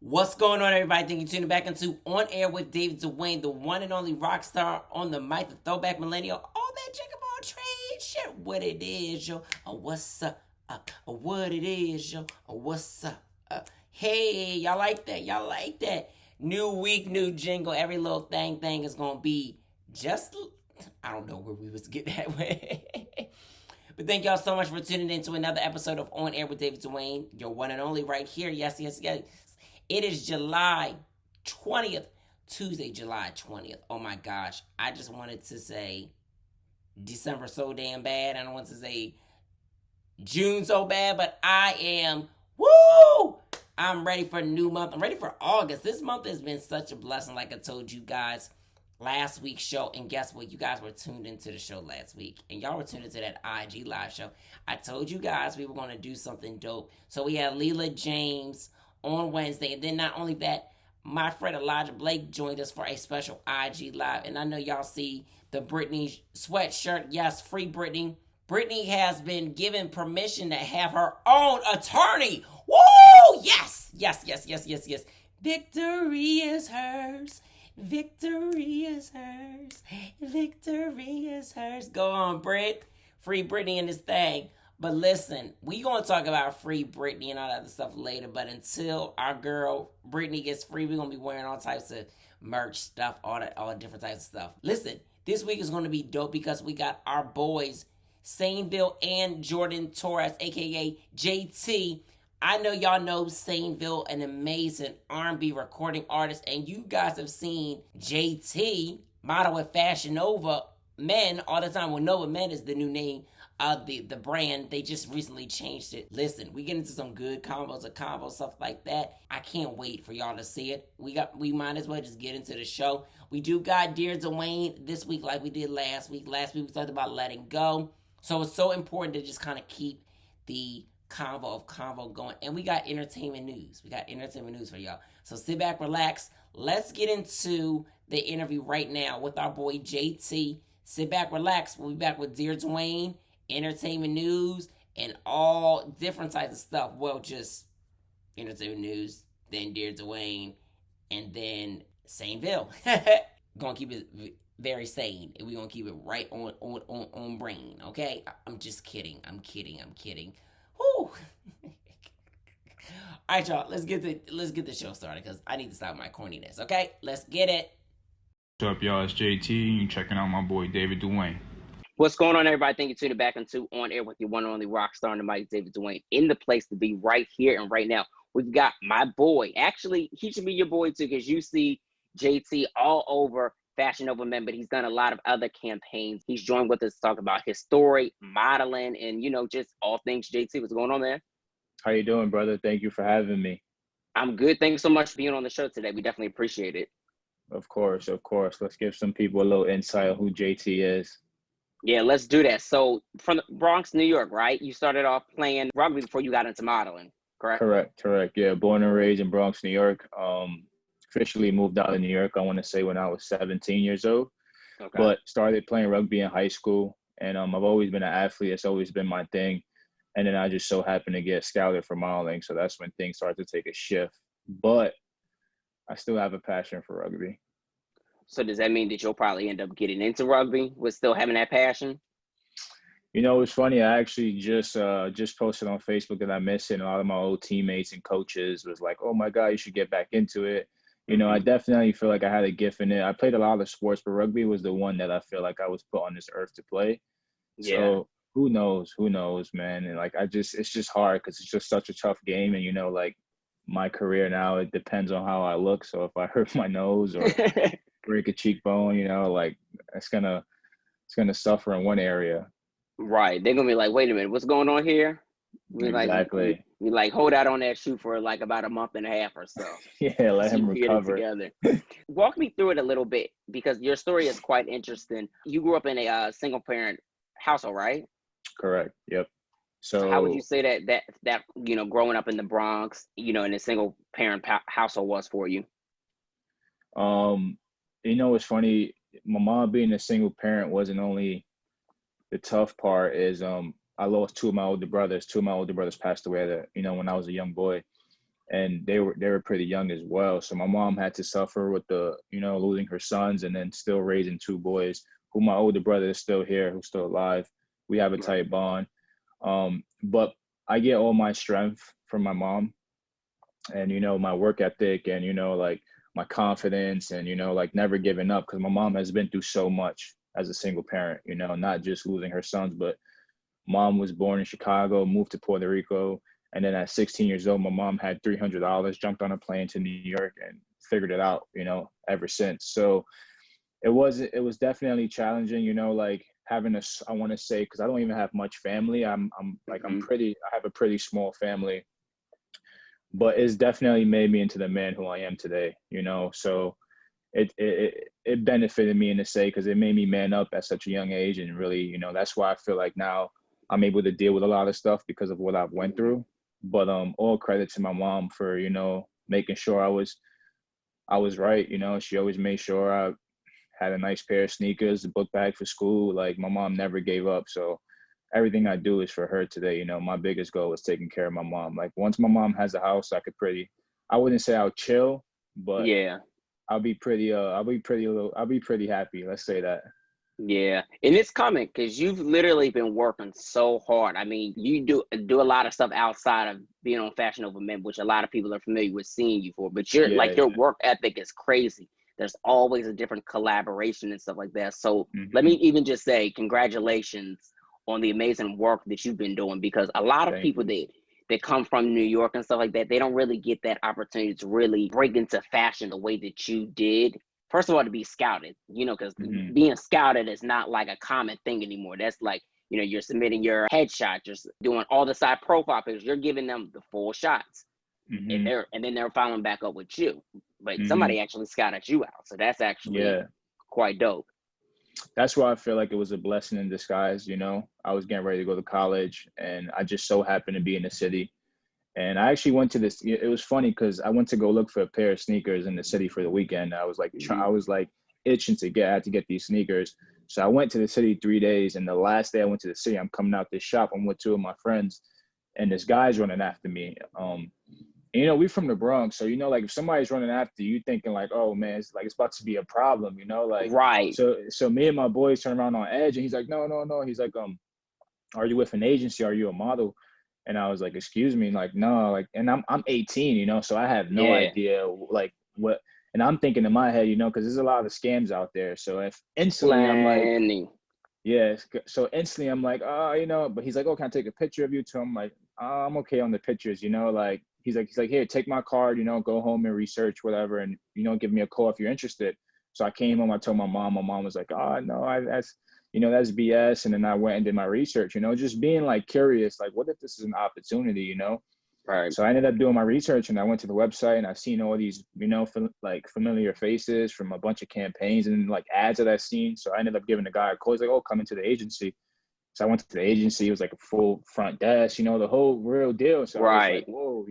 What's going on, everybody? Thank you for tuning back into On Air with David Duane, the one and only rock star on the mic, the throwback millennial, all that chickabout trade shit. What it is, yo? What's up? What it is, yo? What's up? Hey, y'all like that? Y'all like that? New week, new jingle. Every little thing is gonna be just. I don't know where we was getting that way. But thank y'all so much for tuning in to another episode of On Air with David Duane, your one and only right here. Yes. It is July 20th, Tuesday, July 20th. Oh my gosh. I just wanted to say December so damn bad. I don't want to say June so bad, but I am, woo! I'm ready for a new month. I'm ready for August. This month has been such a blessing, like I told you guys last week's show. And guess what? You guys were tuned into the show last week. And y'all were tuned into that IG live show. I told you guys we were going to do something dope. So we had Leela James on Wednesday. And then not only that, my friend Elijah Blake joined us for a special IG live. And I know y'all see the Britney sweatshirt. Yes, free Britney. Britney has been given permission to have her own attorney. Woo! Yes. Victory is hers. Victory is hers. Victory is hers. Go on, Brit. Free Britney in this thing. But listen, we gonna talk about free Britney and all that other stuff later. But until our girl Britney gets free, we're gonna be wearing all types of merch stuff, all different types of stuff. Listen, this week is gonna be dope because we got our boys Sainvil and Jordan Torres, aka JT. I know y'all know Sainvil, an amazing R&B recording artist, and you guys have seen JT model with Fashion Nova Men all the time. Well, Nova Men is the new name of the brand. They just recently changed it. Listen, we get into some good combos, stuff like that. I can't wait for y'all to see it. We might as well just get into the show. We do got Dear Duane this week like we did last week. Last week we talked about letting go. So it's so important to just kind of keep the convo going. And we got entertainment news. We got entertainment news for y'all. So sit back, relax. Let's get into the interview right now with our boy JT. Sit back, relax. We'll be back with Dear Duane, entertainment news, and all different types of stuff. Well, just entertainment news, then Dear Duane, and then Sainvil. Gonna keep it very sane, and we're gonna keep it right on brain, okay? I'm just kidding. I'm kidding. Whew. All right, y'all. Let's get the show started because I need to stop my corniness. Okay, let's get it. What's up, y'all? It's JT. You checking out my boy David Duane. What's going on, everybody? Thank you for tuning back into On Air with your one and only rock star on the mic, David Duane, in the place to be right here and right now. We've got my boy. Actually, he should be your boy too, because you see JT all over Fashion Nova Men, but he's done a lot of other campaigns. He's joined with us to talk about his story, modeling, and just all things JT. What's going on, man? How you doing, brother? Thank you for having me. I'm good. Thanks so much for being on the show today. We definitely appreciate it. Of course. Let's give some people a little insight on who JT is. Yeah, let's do that. So from the Bronx, New York, right? You started off playing rugby before you got into modeling, correct? Correct. Yeah, born and raised in Bronx, New York. Officially moved out of New York, I want to say, when I was 17 years old. Okay. But started playing rugby in high school, and I've always been an athlete. It's always been my thing. And then I just so happened to get scouted for modeling, so that's when things started to take a shift. But I still have a passion for rugby. So does that mean that you'll probably end up getting into rugby with still having that passion? It's funny. I actually just posted on Facebook that I miss it. And a lot of my old teammates and coaches was like, "Oh my God, you should get back into it." I definitely feel like I had a gift in it. I played a lot of sports, but rugby was the one that I feel like I was put on this earth to play. Yeah. So who knows, man? And it's just hard because it's just such a tough game. And my career now, it depends on how I look. So if I hurt my nose or break a cheekbone, it's gonna suffer in one area. Right. They're gonna be like, wait a minute, what's going on here? Exactly. We hold out on that shoe for about a month and a half or so. Yeah, let him recover. Together. Walk me through it a little bit, because your story is quite interesting. You grew up in a single parent household, right? Correct. Yep. So how would you say that growing up in the Bronx, in a single parent household was for you? It's funny. My mom being a single parent wasn't only the tough part. Is I lost two of my older brothers. Two of my older brothers passed away when I was a young boy. and they were pretty young as well. So my mom had to suffer with the, losing her sons and then still raising two boys, who my older brother is still here, who's still alive. We have a Right. tight bond. But I get all my strength from my mom, and, my work ethic, and, like my confidence, and, like never giving up, because my mom has been through so much as a single parent, not just losing her sons, but mom was born in Chicago, moved to Puerto Rico. And then at 16 years old, my mom had $300, jumped on a plane to New York and figured it out, ever since. So it was definitely challenging, like having I want to say, because I don't even have much family. I have a pretty small family, but it's definitely made me into the man who I am today, So it benefited me in a say, because it made me man up at such a young age. And really, that's why I feel like now I'm able to deal with a lot of stuff because of what I've went through. But all credit to my mom for, making sure I was right. She always made sure I had a nice pair of sneakers, a book bag for school. Like, my mom never gave up. So everything I do is for her today. My biggest goal is taking care of my mom. Like, once my mom has a house, I wouldn't say I'll chill, but Yeah. I'll be pretty happy. Let's say that. Yeah, and it's coming because you've literally been working so hard. I mean, you do a lot of stuff outside of being on Fashion Over Men, which a lot of people are familiar with seeing you for. But you're Yeah, like, your yeah. work ethic is crazy. There's always a different collaboration and stuff like that. So let Mm-hmm. me even just say congratulations on the amazing work that you've been doing, because a lot of Thank people you. that come from New York and stuff like that, they don't really get that opportunity to really break into fashion the way that you did. First of all, to be scouted, because Mm-hmm. being scouted is not like a common thing anymore. That's like, you're submitting your headshot, you're doing all the side profile pictures, you're giving them the full shots, and Mm-hmm. then they're following back up with you. But Mm-hmm. somebody actually scouted you out, so that's actually Yeah. quite dope. That's why I feel like it was a blessing in disguise. I was getting ready to go to college, and I just so happened to be in the city. And I actually went to this. It was funny because I went to go look for a pair of sneakers in the city for the weekend. Hmm. I was like itching I had to get these sneakers. So I went to the city 3 days, and the last day I went to the city, I'm coming out this shop. I'm with two of my friends, and this guy's running after me. We from the Bronx, so like if somebody's running after you, thinking like, oh man, it's about to be a problem, like. Right. So me and my boys turn around on edge, and he's like, no, no, no. He's like, are you with an agency? Are you a model? And I was like, excuse me, like, no, like, and I'm 18, so I have no Yeah. idea like what. And I'm thinking in my head, because there's a lot of scams out there. So if instantly I'm like, Plenty. yeah, so instantly I'm like, oh, but he's like, oh, can I take a picture of you too? I'm like, oh, I'm okay on the pictures, like he's like, here, take my card, go home and research whatever, and give me a call if you're interested. So I came home, I told my mom. My mom was like, oh no, that's BS. And then I went and did my research, just being like curious, like, what if this is an opportunity. Right. So I ended up doing my research, and I went to the website, and I've seen all these, like familiar faces from a bunch of campaigns and like ads that I've seen. So I ended up giving the guy a call. He's like, oh, come into the agency. So I went to the agency. It was like a full front desk, the whole real deal. So I was like, Right. whoa,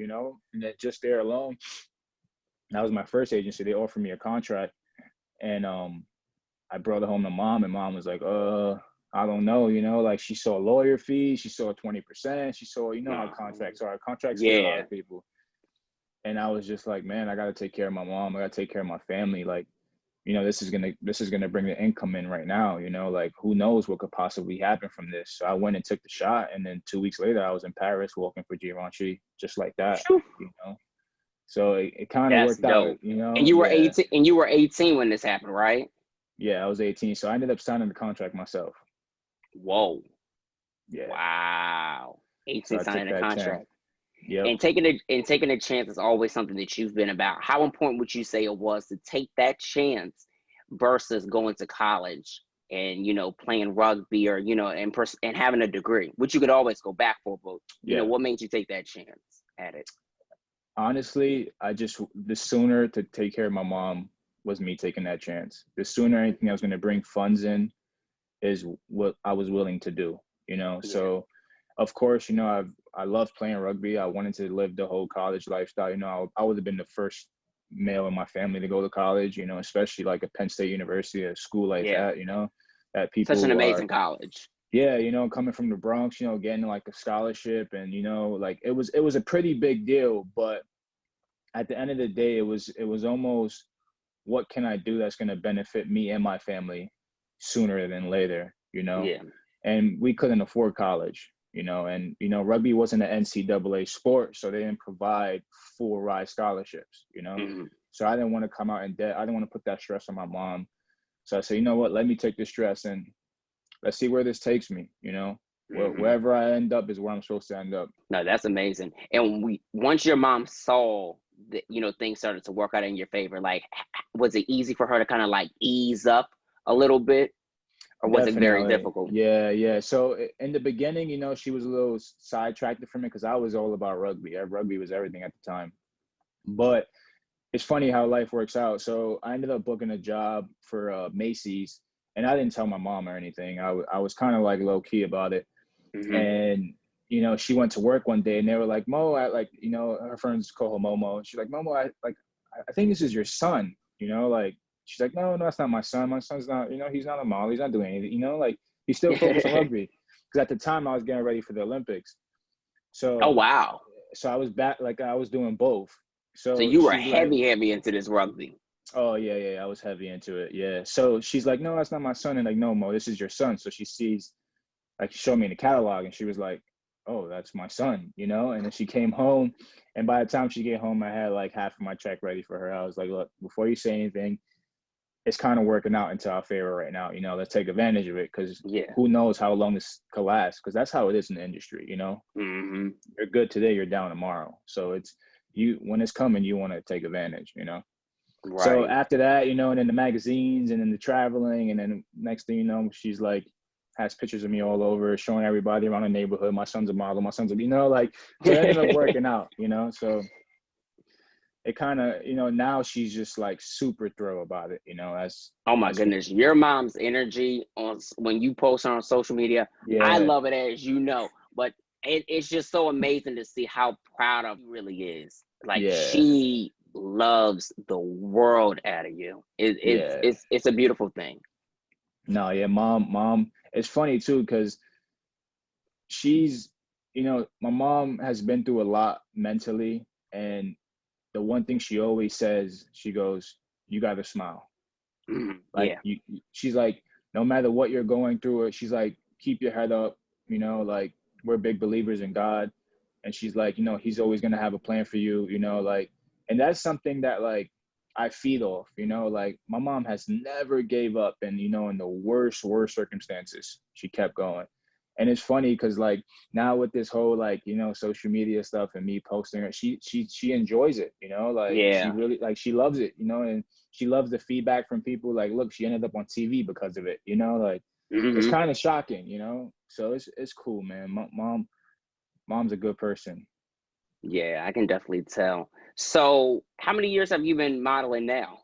and then just there alone, that was my first agency. They offered me a contract, and I brought it home to mom, and mom was like, I don't know, like she saw lawyer fees, she saw 20%, she saw, how contracts are. Contracts scare a lot Yeah. of people. And I was just like, man, I got to take care of my mom. I got to take care of my family. Like, this is gonna bring the income in right now. Like, who knows what could possibly happen from this. So I went and took the shot, and then 2 weeks later, I was in Paris walking for Givenchy, just like that. Phew. So it kind of That's worked out. dope. And you were Yeah, 18. And you were 18 when this happened, right? yeah. I was 18, so I ended up signing the contract myself. Whoa. Yeah. Wow. So 18 I took signing a that chance. contract. Yep. And taking a chance is always something that you've been about. How important would you say it was to take that chance versus going to college and playing rugby, or and having a degree, which you could always go back for, but Yeah. what made you take that chance at it? Honestly, the sooner to take care of my mom was me taking that chance. The sooner anything that was going to bring funds in is what I was willing to do. Yeah. So of course, I love playing rugby. I wanted to live the whole college lifestyle. I would have been the first male in my family to go to college, especially like a Penn State University, a school like Yeah. that, that Such an people are, amazing college. yeah, coming from the Bronx, getting like a scholarship, and, like it was a pretty big deal. But at the end of the day, it was almost, what can I do that's going to benefit me and my family sooner than later, you know? Yeah. And we couldn't afford college, you know, and, you know, rugby wasn't an NCAA sport, so they didn't provide full ride scholarships, you know? Mm-hmm. So I didn't want to come out in debt. I didn't want to put that stress on my mom. So I said, you know what, let me take the stress and let's see where this takes me, you know? Mm-hmm. Wherever I end up is where I'm supposed to end up. No, that's amazing. And once your mom saw that, things started to work out in your favor, like, was it easy for her to kind of like ease up a little bit, or was it very Definitely. difficult? Yeah. So in the beginning, you know, she was a little sidetracked from it because I was all about rugby. Rugby was everything at the time. But it's funny how life works out. So I ended up booking a job for Macy's, and I didn't tell my mom or anything. I was kind of like low key about it. Mm-hmm. And, you know, she went to work one day and they were like, Mo, you know, her friends call her Momo. And she's like, Momo, I think this is your son, you know, like, she's like, no, that's not my son. My son's not, you know, he's not a model. He's not doing anything, you know, like, he's still focused on rugby. Because at the time I was getting ready for the Olympics. Oh, So, wow. so I was back, like, I was doing both. So So you were she's like, heavy into this rugby. oh, yeah, I was heavy into it. Yeah. So she's like, no, that's not my son. And like, no, Mo, this is your son. So she sees, like, she showed me in the catalog and she was like, oh, that's my son, you know? And then she came home, and by the time she came home, I had like half of my check ready for her. I was like, look, before you say anything, it's kind of working out into our favor right now. You know, let's take advantage of it, because Yeah. who knows how long this could last, because that's how it is in the industry, you know? Mm-hmm. You're good today, you're down tomorrow. So it's, you, when it's coming, you want to take advantage, you know? So Right. after that, you know, and then the magazines and then the traveling, and then next thing you know, she's like, has pictures of me all over, showing everybody around the neighborhood. My son's a model. My son's a, you know, like, so it ended up working out, you know. So it kind of, you know, now she's just like super thrilled about it, you know. Oh my As goodness, your mom's energy when you post her on social media, I yeah, love it, as you know. But it's just so amazing to see how proud of you really is. Like, yeah, she loves the world out of you. yeah. It's a beautiful thing. No, yeah, mom. It's funny too, because she's, you know, my mom has been through a lot mentally, and the one thing she always says, she goes, "You got to smile." Like, Yeah. she's like, no matter what you're going through, she's like, keep your head up. You know, like, we're big believers in God, and she's like, you know, He's always gonna have a plan for you. You know, like, and that's something that, like, I feed off. You know, like, my mom has never gave up, and, you know, in the worst circumstances, she kept going. And it's funny because, like, now with this whole, like, you know, social media stuff and me posting her, she enjoys it. You know, like, she Yeah. really, like, she loves it. You know, and she loves the feedback from people. Like, look, she ended up on TV because of it. You know, like, it's Hmm. kind of shocking. You know, so it's cool, man. Mom's a good person. Yeah, I can definitely tell. So, how many years have you been modeling now?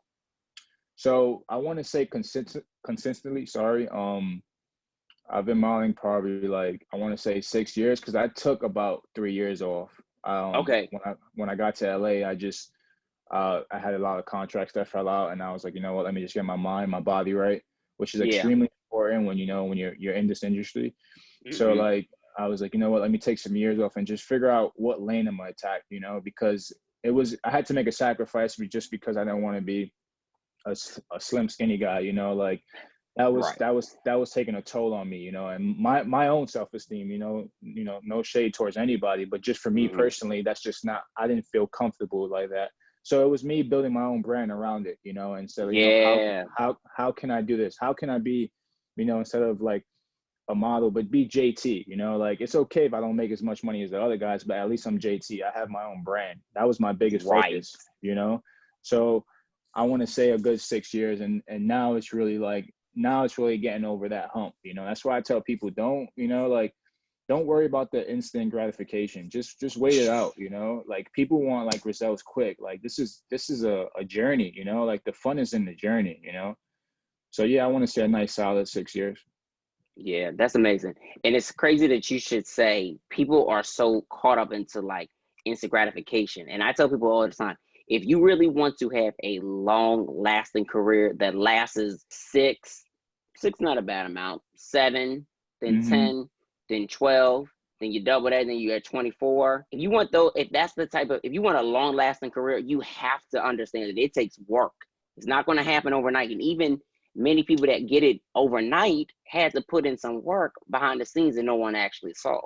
So I want to say consistently. Sorry, I've been modeling probably, like, I want to say 6 years, because I took about 3 years off. Okay. When I got to LA, I had a lot of contracts that fell out, and I was like, you know what, let me just get my mind, my body right, which is Yeah. extremely important when, you know, when you're in this industry. So, Hmm. like, I was like, you know what, let me take some years off and just figure out what lane I'm gonna attack, you know, because I had to make a sacrifice just because I didn't want to be a slim skinny guy, you know, like, Right. that was taking a toll on me, you know, and my own self-esteem, you know, no shade towards anybody, but just for me Hmm. personally, that's just not, I didn't feel comfortable like that. So it was me building my own brand around it, you know, and so, you know, Yeah. how can I do this? How can I be, you know, instead of like a model, but be JT, you know, like, it's okay if I don't make as much money as the other guys, but at least I'm JT. I have my own brand. That was my biggest Right. focus, you know? So I want to say a good 6 years. And now it's really like, now it's really getting over that hump, you know? That's why I tell people, don't, you know, like, don't worry about the instant gratification. Just wait it out, you know? Like, people want like results quick. Like, this is a journey, you know? Like, the fun is in the journey, you know? So yeah, I want to say a nice solid 6 years. Yeah, that's amazing. And it's crazy that you should say people are so caught up into like instant gratification. And I tell people all the time, if you really want to have a long lasting career that lasts six, not a bad amount, seven, then Hmm. 10, then 12. then you double that, then you're at 24. If you want if you want a long lasting career, you have to understand that it takes work. It's not going to happen overnight. And even many people that get it overnight had to put in some work behind the scenes that no one actually saw.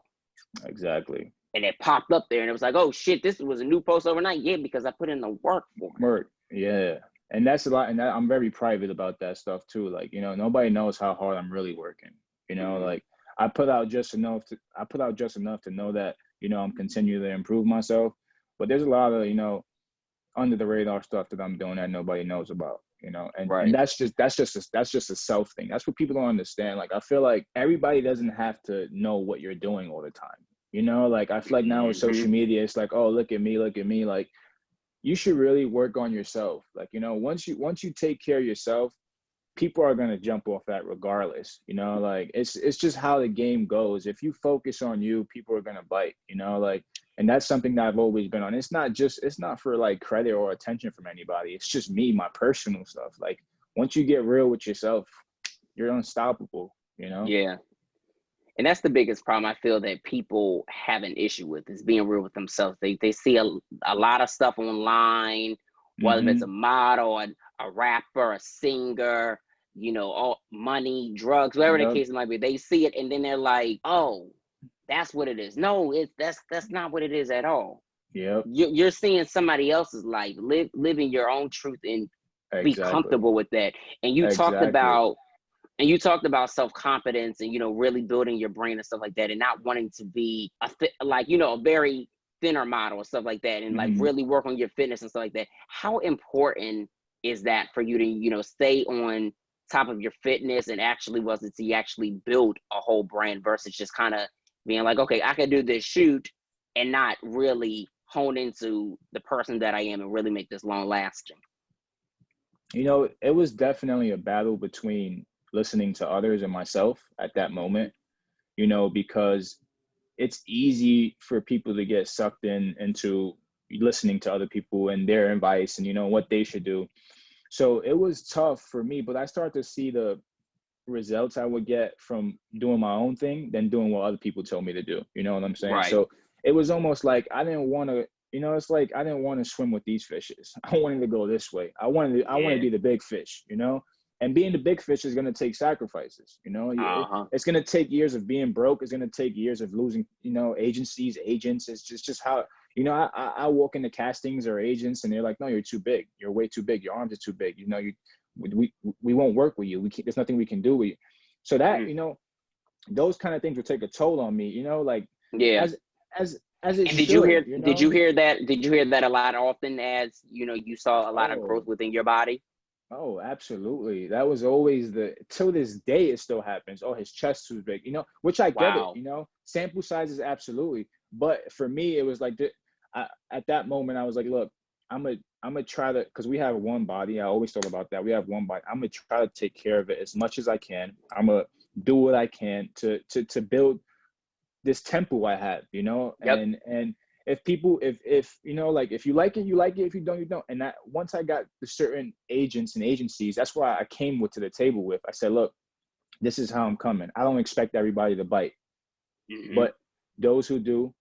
Exactly. And it popped up there and it was like, oh shit, this was a new post overnight. Yeah, because I put in the work for it. Work. Yeah. And that's a lot. And I'm very private about that stuff too. Like, you know, nobody knows how hard I'm really working. You know, like I put out just enough to know that, you know, I'm continuing to improve myself. But there's a lot of, you know, under the radar stuff that I'm doing that nobody knows about, you know, and that's just a self thing. That's what people don't understand. Like, I feel like everybody doesn't have to know what you're doing all the time. You know, like I feel like now with social media, it's like, oh, look at me. Like, you should really work on yourself. Like, you know, once you take care of yourself, people are gonna jump off that regardless. You know, like it's just how the game goes. If you focus on you, people are gonna bite. You know, like, and that's something that I've always been on. It's not for like credit or attention from anybody. It's just me, my personal stuff. Like, once you get real with yourself, you're unstoppable. You know? Yeah. And that's the biggest problem I feel that people have an issue with, is being real with themselves. They see a lot of stuff online, whether it's a model, a rapper, a singer, you know, all money, drugs, whatever the case might be. They see it and then they're like, oh, that's what it is. No, that's not what it is at all. Yep. You're seeing somebody else's life, living your own truth, and be comfortable with that. And you talked about self-confidence and, you know, really building your brain and stuff like that, and not wanting to be a very thinner model and stuff like that, and like really work on your fitness and stuff like that. How important is that for you to, you know, stay on top of your fitness and actually build a whole brand versus just kind of being like, okay, I can do this shoot and not really hone into the person that I am and really make this long lasting? You know, it was definitely a battle between listening to others and myself at that moment, you know, because it's easy for people to get sucked into listening to other people and their advice and, you know, what they should do. So it was tough for me, but I started to see the results I would get from doing my own thing than doing what other people told me to do. You know what I'm saying? Right. So it was almost like I didn't want to, you know, it's like I didn't want to swim with these fishes. I wanted to go this way. I wanted to be the big fish, you know? And being the big fish is going to take sacrifices, you know? It's going to take years of being broke. It's going to take years of losing, you know, agents. It's just how, you know, I walk into castings or agents and they're like, no, you're too big. You're way too big. Your arms are too big. You know, we won't work with you. There's nothing we can do with you. So that, you know, those kind of things will take a toll on me, you know, like, as it should, did you hear that a lot often, as, you know, you saw a lot of growth within your body? Oh, absolutely. That was always till this day, it still happens. Oh, his chest too big, you know, which I get it, you know, sample sizes, absolutely. But for me, it was like, at that moment, I was like, look, I'm gonna try to, because we have one body. I always thought about that. We have one body. I'm gonna try to take care of it as much as I can. I'm gonna do what I can to build this temple I have, you know, and if people, if you know, like, if you like it, you like it. If you don't, you don't. And that, once I got the certain agents and agencies, that's why I came to the table with. I said, look, this is how I'm coming. I don't expect everybody to bite, but those who do,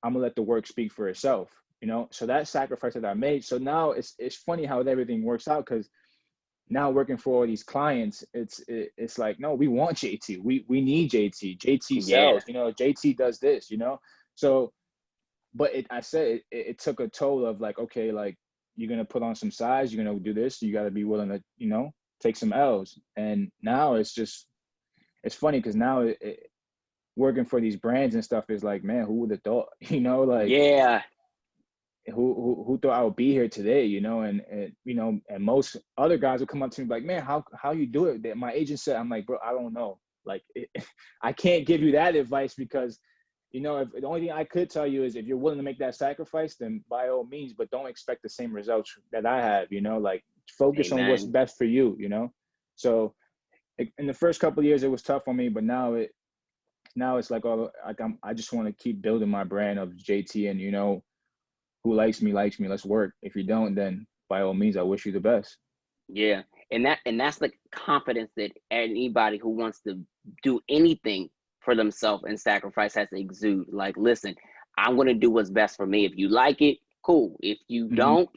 I'm gonna let the work speak for itself, you know. So that sacrifice that I made. So now it's funny how everything works out, because now working for all these clients, it's like, no, we want JT. We need JT. JT sells, you know, JT does this, you know. So, but it took a toll of like, okay, like, you're going to put on some size, you're going to do this, you got to be willing to, you know, take some L's. And now it's funny, because now working for these brands and stuff is like, man, who would have thought, you know, like, who thought I would be here today, you know? And you know, and most other guys will come up to me like, man, how you do it? That my agent said. I'm like, bro, I don't know. Like, I can't give you that advice, because, you know, if the only thing I could tell you is, if you're willing to make that sacrifice, then by all means, but don't expect the same results that I have, you know, like, focus on what's best for you, you know? So in the first couple of years, it was tough on me, but now it's like, I just want to keep building my brand of JT, and, you know, who likes me, let's work. If you don't, then by all means, I wish you the best. Yeah. And that's the confidence that anybody who wants to do anything for themselves and sacrifice has to exude. Like, listen, I'm going to do what's best for me. If you like it, cool. If you don't,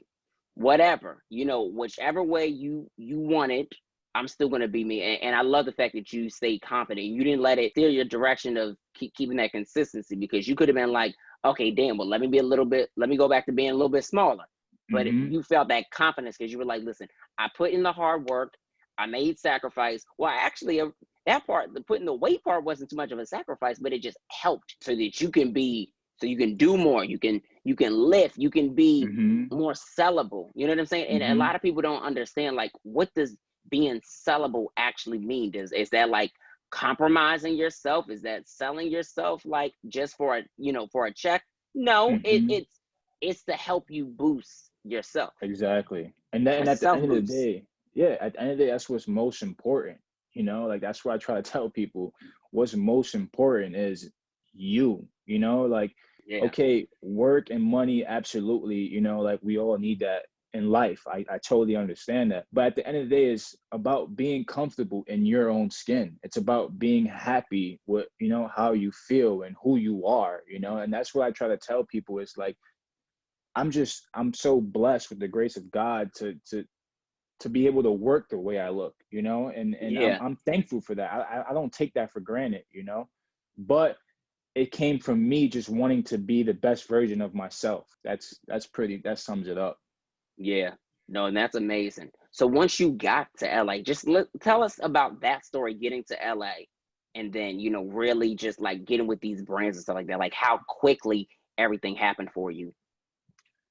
whatever, whichever way you want it, I'm still going to be me. And I love the fact that you stay confident. You didn't let it steer your direction of keeping that consistency, because you could have been like, okay, damn, well, let me go back to being a little bit smaller. But you felt that confidence because you were like, listen, I put in the hard work. I made sacrifice. Well, actually, that part, the putting the weight part wasn't too much of a sacrifice, but it just helped so that you can do more. You can lift. You can be more sellable. You know what I'm saying? And a lot of people don't understand, like, what does being sellable actually mean? Is that like compromising yourself? Is that selling yourself like just for a check? No, it's to help you boost yourself. Exactly. And at the end of the day, at the end of the day, that's what's most important. Like, that's what I try to tell people. What's most important is you, like, okay, work and money, absolutely, like, we all need that in life. I totally understand that. But at the end of the day, it's about being comfortable in your own skin. It's about being happy with, how you feel and who you are, and that's what I try to tell people. Is like, I'm so blessed with the grace of God to be able to work the way I look, and I'm thankful for that. I don't take that for granted, but it came from me just wanting to be the best version of myself. That sums it up. Yeah, no, and that's amazing. So once you got to LA, just tell us about that story, getting to LA, and then, really just like getting with these brands and stuff like that, like how quickly everything happened for you.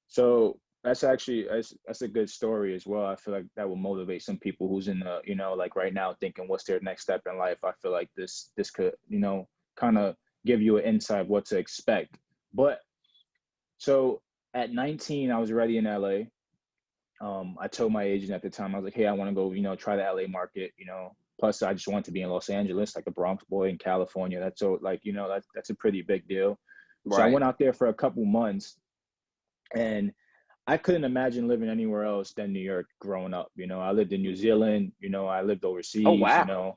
So that's a good story as well. I feel like that will motivate some people who's in the, like right now thinking what's their next step in life. I feel like this could, kind of give you an insight of what to expect. But so at 19, I was already in LA. I told my agent at the time, I was like, hey, I want to go, try the LA market, plus I just want to be in Los Angeles, like a Bronx boy in California. That's so like, that's a pretty big deal. Right. So I went out there for a couple months, and I couldn't imagine living anywhere else than New York growing up. I lived in New Zealand, I lived overseas. Oh, wow.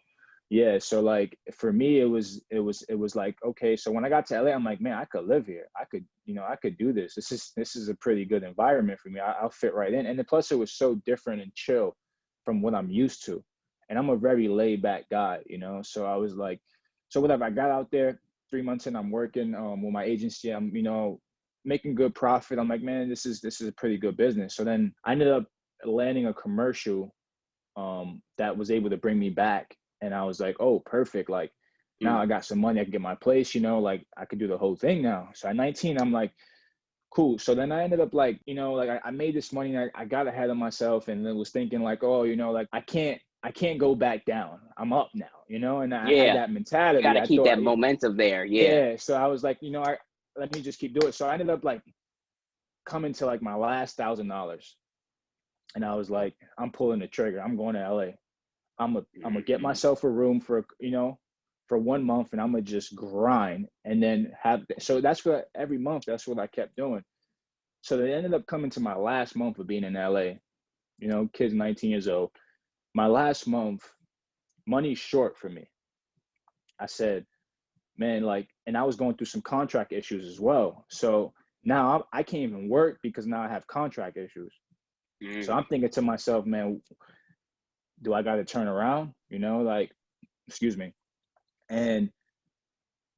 Yeah. So like for me, it was like, okay, so when I got to LA, I'm like, man, I could live here. I could do this. This is a pretty good environment for me. I'll fit right in. And plus it was so different and chill from what I'm used to. And I'm a very laid back guy, so I was like, so whatever, I got out there 3 months in, I'm working with my agency. I'm, making good profit. I'm like, man, this is a pretty good business. So then I ended up landing a commercial that was able to bring me back. And I was like, oh, perfect. Like now I got some money, I can get my place, like I could do the whole thing now. So at 19, I'm like, cool. So then I ended up like, like I made this money. I got ahead of myself and then was thinking like, oh, like I can't go back down. I'm up now, and I had that mentality. You got to keep that momentum there. Yeah. So I was like, let me just keep doing it. So I ended up like coming to like my last $1,000. And I was like, I'm pulling the trigger. I'm going to LA. I'm gonna get myself a room for 1 month, and I'm gonna just grind and then so that's what every month, that's what I kept doing. So they ended up coming to my last month of being in LA, kids 19 years old. My last month, money's short for me. I said, man, like, and I was going through some contract issues as well. So now I can't even work because now I have contract issues. So I'm thinking to myself, man, do I got to turn around? Like, excuse me. And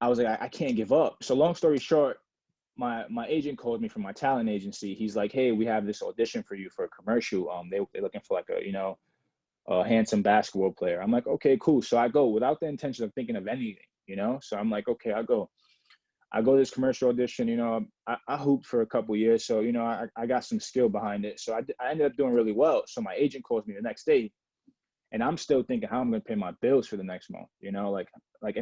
I was like, I can't give up. So long story short, my agent called me from my talent agency. He's like, hey, we have this audition for you for a commercial. They're looking for like a handsome basketball player. I'm like, okay, cool. So I go without the intention of thinking of anything, So I'm like, okay, I go to this commercial audition. I hooped for a couple years, so I got some skill behind it. So I ended up doing really well. So my agent calls me the next day, and I'm still thinking how I'm gonna pay my bills for the next month. And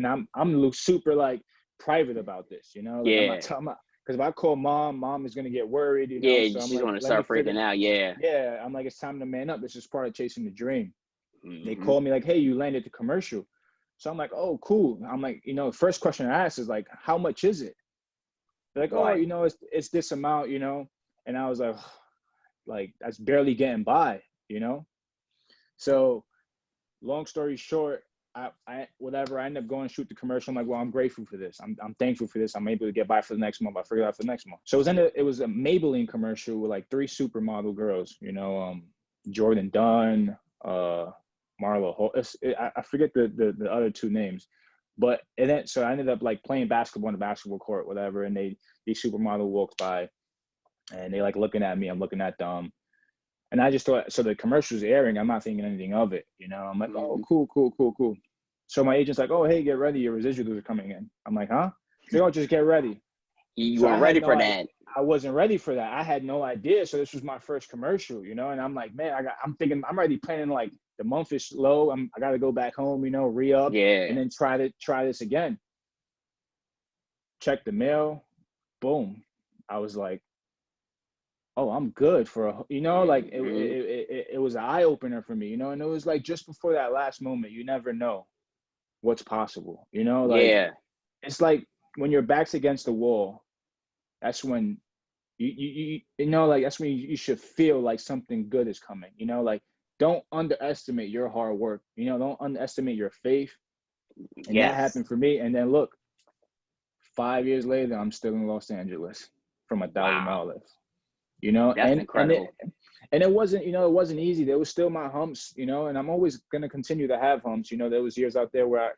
I'm super like private about this. I'm not talking about, because if I call mom is gonna get worried. So I'm she's like, gonna start freaking out. Yeah, I'm like, it's time to man up. This is part of chasing the dream. They call me like, hey, you landed the commercial. So I'm like, oh, cool. I'm like, first question I asked is like, how much is it? They're like, right. Oh, it's this amount, and I was like that's barely getting by, So long story short, whatever. I end up going to shoot the commercial. I'm like, well, I'm grateful for this. I'm thankful for this. I'm able to get by for the next month. I figured out for the next month. So it was a Maybelline commercial with like 3 supermodel girls, Jordan Dunn, Marlo Holt. I forget the other 2 names, but so I ended up like playing basketball on the basketball court, whatever. And these supermodel walks by, and they like looking at me. I'm looking at them, and I just thought, so the commercial's airing. I'm not thinking anything of it, I'm like, oh, cool. So my agent's like, oh, hey, get ready, your residuals are coming in. I'm like, huh? He's like, oh, just get ready. You weren't ready for that. I wasn't ready for that. I had no idea. So this was my first commercial, and I'm like, man, I'm thinking I'm already planning like the month is low. I got to go back home, re-up, and then try this again. Check the mail, boom. I was like, oh, I'm good for it was an eye opener for me, and it was like just before that last moment, you never know what's possible, It's like when your back's against the wall, that's when that's when you should feel like something good is coming, like don't underestimate your hard work, don't underestimate your faith. And that happened for me. And then look, 5 years later, I'm still in Los Angeles from 1,000 mile lift, That's incredible. And it wasn't, it wasn't easy. There was still my humps, and I'm always going to continue to have humps. There was years out there where,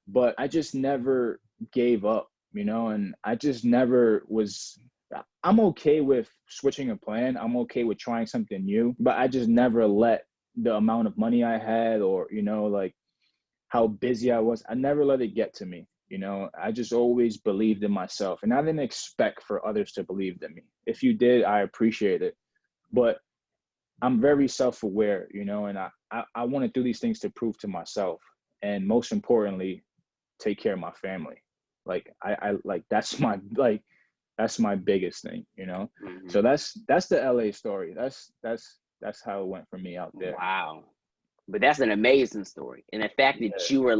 but I just never gave up, and I just never I'm okay with switching a plan. I'm okay with trying something new, but I just never let the amount of money I had or, like how busy I was, I never let it get to me. I just always believed in myself, and I didn't expect for others to believe in me. If you did, I appreciate it, but I'm very self-aware, and I want to do these things to prove to myself. And most importantly, take care of my family. Like I like, that's my biggest thing, Mm-hmm. So that's the LA story. That's how it went for me out there. Wow. But that's an amazing story. And the fact that you were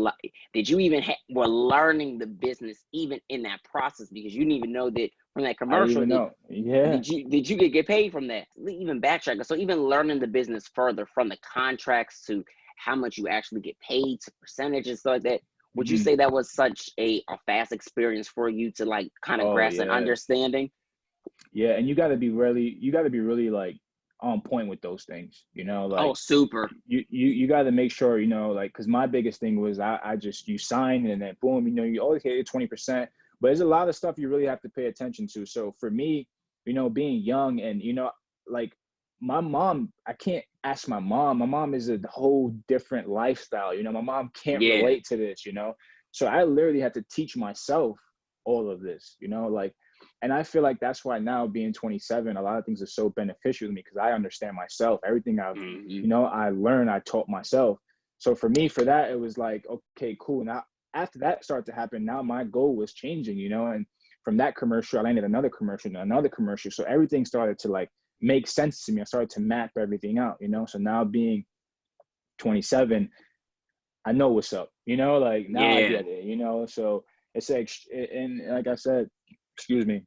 were learning the business even in that process, because you didn't even know that from that commercial. Did you get paid from that? Even backtracking. So even learning the business further, from the contracts to how much you actually get paid to percentages, stuff like that. Would you say that was such a fast experience for you to like kind of grasp an understanding? Yeah. And you gotta be really like on point with those things, like, oh, super. You got to make sure, like, because my biggest thing was you sign and then boom, you always get 20%, but there's a lot of stuff you really have to pay attention to. So for me, being young and, like my mom, I can't ask my mom. My mom is a whole different lifestyle. My mom can't relate to this, so I literally had to teach myself all of this, like. And I feel like that's why now, being 27, a lot of things are so beneficial to me, because I understand myself. Everything I've, I learned, I taught myself. So for me, for that, it was like, okay, cool. Now, after that started to happen, now my goal was changing, and from that commercial, I landed another commercial and another commercial. So everything started to like make sense to me. I started to map everything out, So now being 27, I know what's up, like now I get it, so it's like, and like I said, excuse me,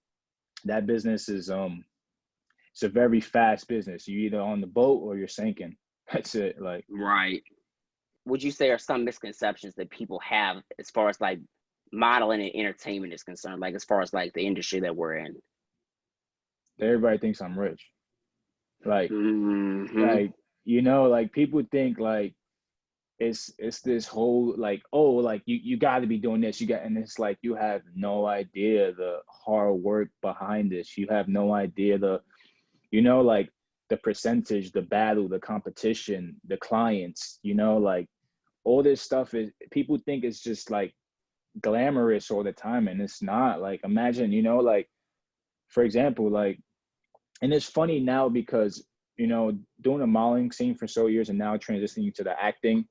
that business is it's a very fast business. You're either on the boat or you're sinking. That's it. Like, right. Would you say are some misconceptions that people have as far as like modeling and entertainment is concerned, like as far as like the industry that we're in? Everybody thinks I'm rich. Like, like, like people think like it's this whole like, oh, like you got to be doing this, and it's like, you have no idea the hard work behind this. You have no idea the like the percentage, the battle, the competition, the clients, like all this stuff is, people think it's just like glamorous all the time, and it's not. Like, imagine, like, for example, like, and it's funny now because doing a modeling scene for so years and now transitioning to the acting.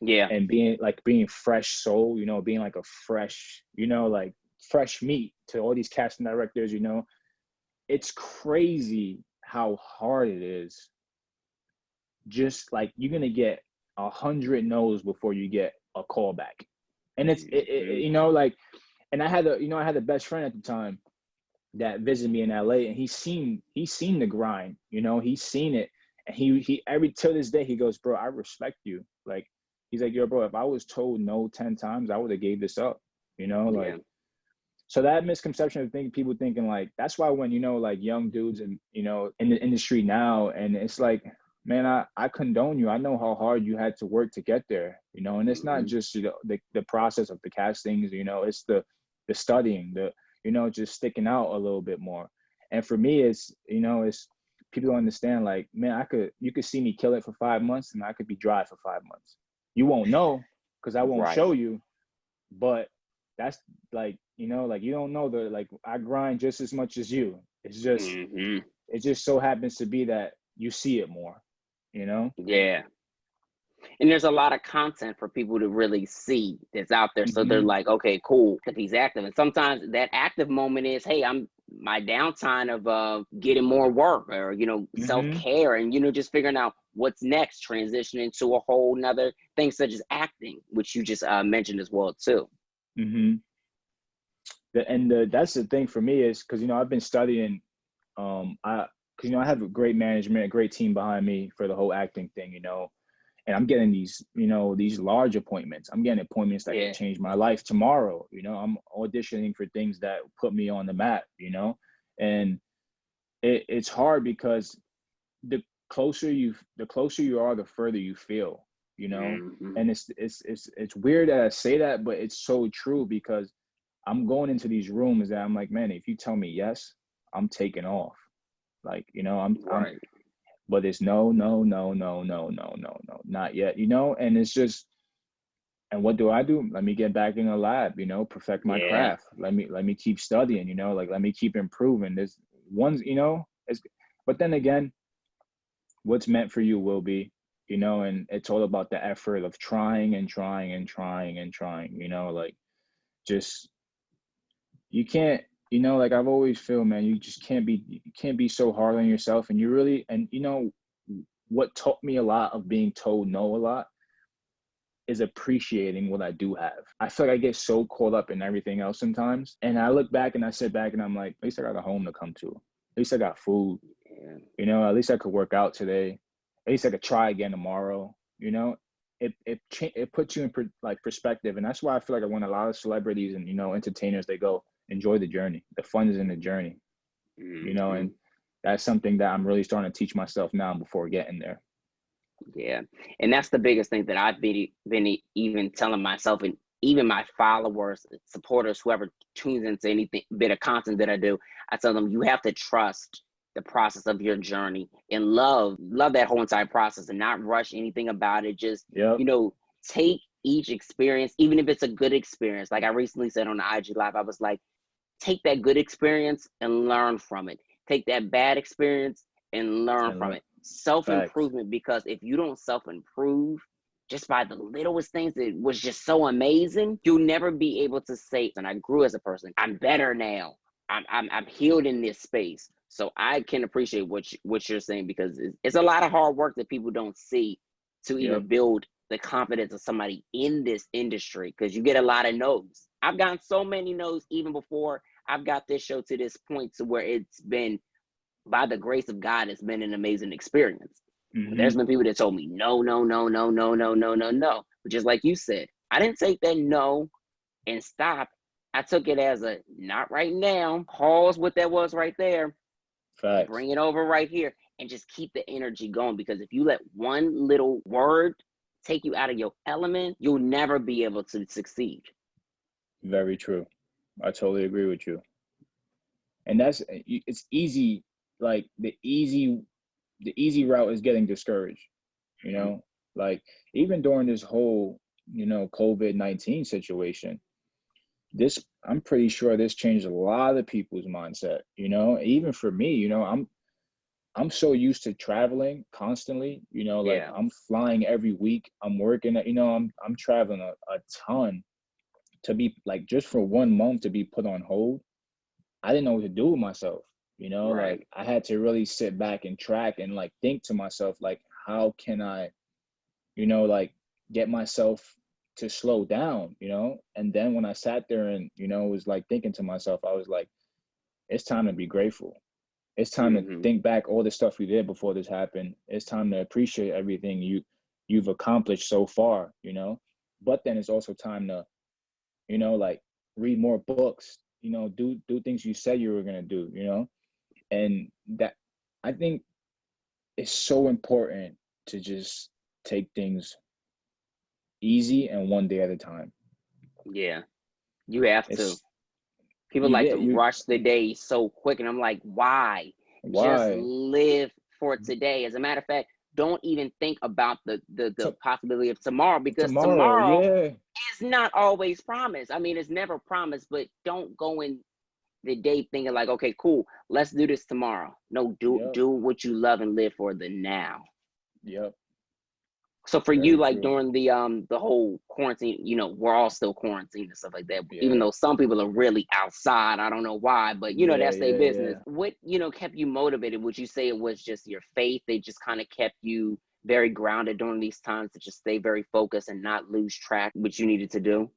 And being fresh soul, being like a fresh, like fresh meat to all these casting directors, it's crazy how hard it is. Just like, you're going to get 100 no's before you get a call back. And it's, like, and I had a best friend at the time that visited me in LA, and he's seen the grind, he's seen it. And he till this day, he goes, bro, I respect you. Like, He's like, yo, bro, if I was told no 10 times, I would have gave this up, you know, like, Yeah. so that misconception of people thinking like, that's why when, you know, like young dudes and, you know, in the industry now, and it's like, man, I condone you. I know how hard you had to work to get there, you know, and it's not just, you know, the process of the castings, you know, it's the studying, you know, just sticking out a little bit more. And for me, it's, you know, it's people don't understand, like, man, you could see me kill it for 5 months and I could be dry for 5 months. You won't know because I won't Right. show you, but that's like, you know, like you don't know like I grind just as much as you. It's just, it just so happens to be that you see it more, you know? Yeah. And there's a lot of content for people to really see that's out there. So they're Mm-hmm. like, okay, cool, if he's active. And sometimes that active moment is, hey, I'm my downtime of getting more work, or, you know, Mm-hmm. self-care, and, you know, just figuring out what's next, transitioning to a whole nother thing such as acting, which you just mentioned as well too. Mm-hmm. That's the thing for me is because, you know, I've been studying, because, you know, I have a great management, a great team behind me for the whole acting thing, you know, and I'm getting these, you know, these large appointments. I'm getting appointments that Yeah. could change my life tomorrow. You know, I'm auditioning for things that put me on the map, you know, and it's hard because the the closer you are, the further you feel, you know, and it's weird that I say that, but it's so true because I'm going into these rooms that I'm like, man, if you tell me yes, I'm taking off. Like, you know, Right. but it's no, no, no, no, no, no, no, no, not yet, you know? And it's just, and what do I do? Let me get back in the lab, you know, perfect my Yeah. craft. Let me keep studying, you know, like, let me keep improving. There's ones, you know, but then again, what's meant for you will be, you know, and it's all about the effort of trying and trying and trying and trying, you know, like just, you can't, you know, like I've always feel, man, you can't be so hard on yourself. And you really, and you know, what taught me a lot of being told no a lot is appreciating what I do have. I feel like I get so caught up in everything else sometimes. And I look back and I sit back and I'm like, at least I got a home to come to. At least I got food. Yeah. You know, at least I could work out today. At least I could try again tomorrow. You know, it puts you in perspective. And that's why I feel like when a lot of celebrities and, you know, entertainers, they go, enjoy the journey. The fun is in the journey, you know, and that's something that I'm really starting to teach myself now before getting there. Yeah, and that's the biggest thing that I've been even telling myself, and even my followers, supporters, whoever tunes into anything bit of content that I do. I tell them, you have to trust the process of your journey and love that whole entire process and not rush anything about it. Just, Yep. you know, take each experience, even if it's a good experience. Like I recently said on the IG Live, I was like, take that good experience and learn from it. Take that bad experience and learn And from look, it. facts. Self-improvement, because if you don't self-improve just by the littlest things that was just so amazing, you'll never be able to say, and I grew as a person. I'm better now. I'm healed in this space. So I can appreciate what you're saying, because it's a lot of hard work that people don't see to Yep. even build the confidence of somebody in this industry, because you get a lot of no's. I've gotten so many no's even before I've got this show to this point, to where it's been, by the grace of God, it's been an amazing experience. But Mm-hmm. there's been people that told me no, no, no, no, no, no, no, no, no. But just like you said, I didn't take that no and stop. I took it as a not right now. Pause what that was right there. Facts. Bring it over right here and just keep the energy going. Because if you let one little word take you out of your element, you'll never be able to succeed. Very true. I totally agree with you. And it's easy. Like the easy route is getting discouraged, you know, like even during this whole, you know, COVID-19 situation, I'm pretty sure this changed a lot of people's mindset, you know, even for me, you know, I'm so used to traveling constantly, you know, like Yeah. I'm flying every week. I'm working at, you know, I'm traveling a ton, to be like, just for 1 month to be put on hold. I didn't know what to do with myself, you know, Right. like I had to really sit back and track and like think to myself, like, how can I, you know, like get myself to slow down, you know? And then when I sat there and, you know, was like thinking to myself, I was like, it's time to be grateful. It's time to think back all the stuff we did before this happened. It's time to appreciate everything you've accomplished so far, you know. But then it's also time to, you know, like read more books, you know, do things you said you were gonna do, you know. And that, I think it's so important to just take things easy and one day at a time. Yeah, you have to. It's People you, like yeah, to you, rush the day so quick, and I'm like, why? Just why? live for today. As a matter of fact, don't even think about the T- possibility of tomorrow, because tomorrow, tomorrow yeah. is not always promised. I mean, it's never promised, but don't go in the day thinking like, okay, cool, let's do this tomorrow. No, Yep, do what you love and live for the now. yep, So for you, very like true. during the whole quarantine, you know, we're all still quarantined and stuff like that. Even Yeah, though some people are really outside, I don't know why, but you know, yeah, that's their yeah, yeah. business. What, you know, kept you motivated? Would you say it was just your faith? They just kind of kept you very grounded during these times to just stay very focused and not lose track what you needed to do?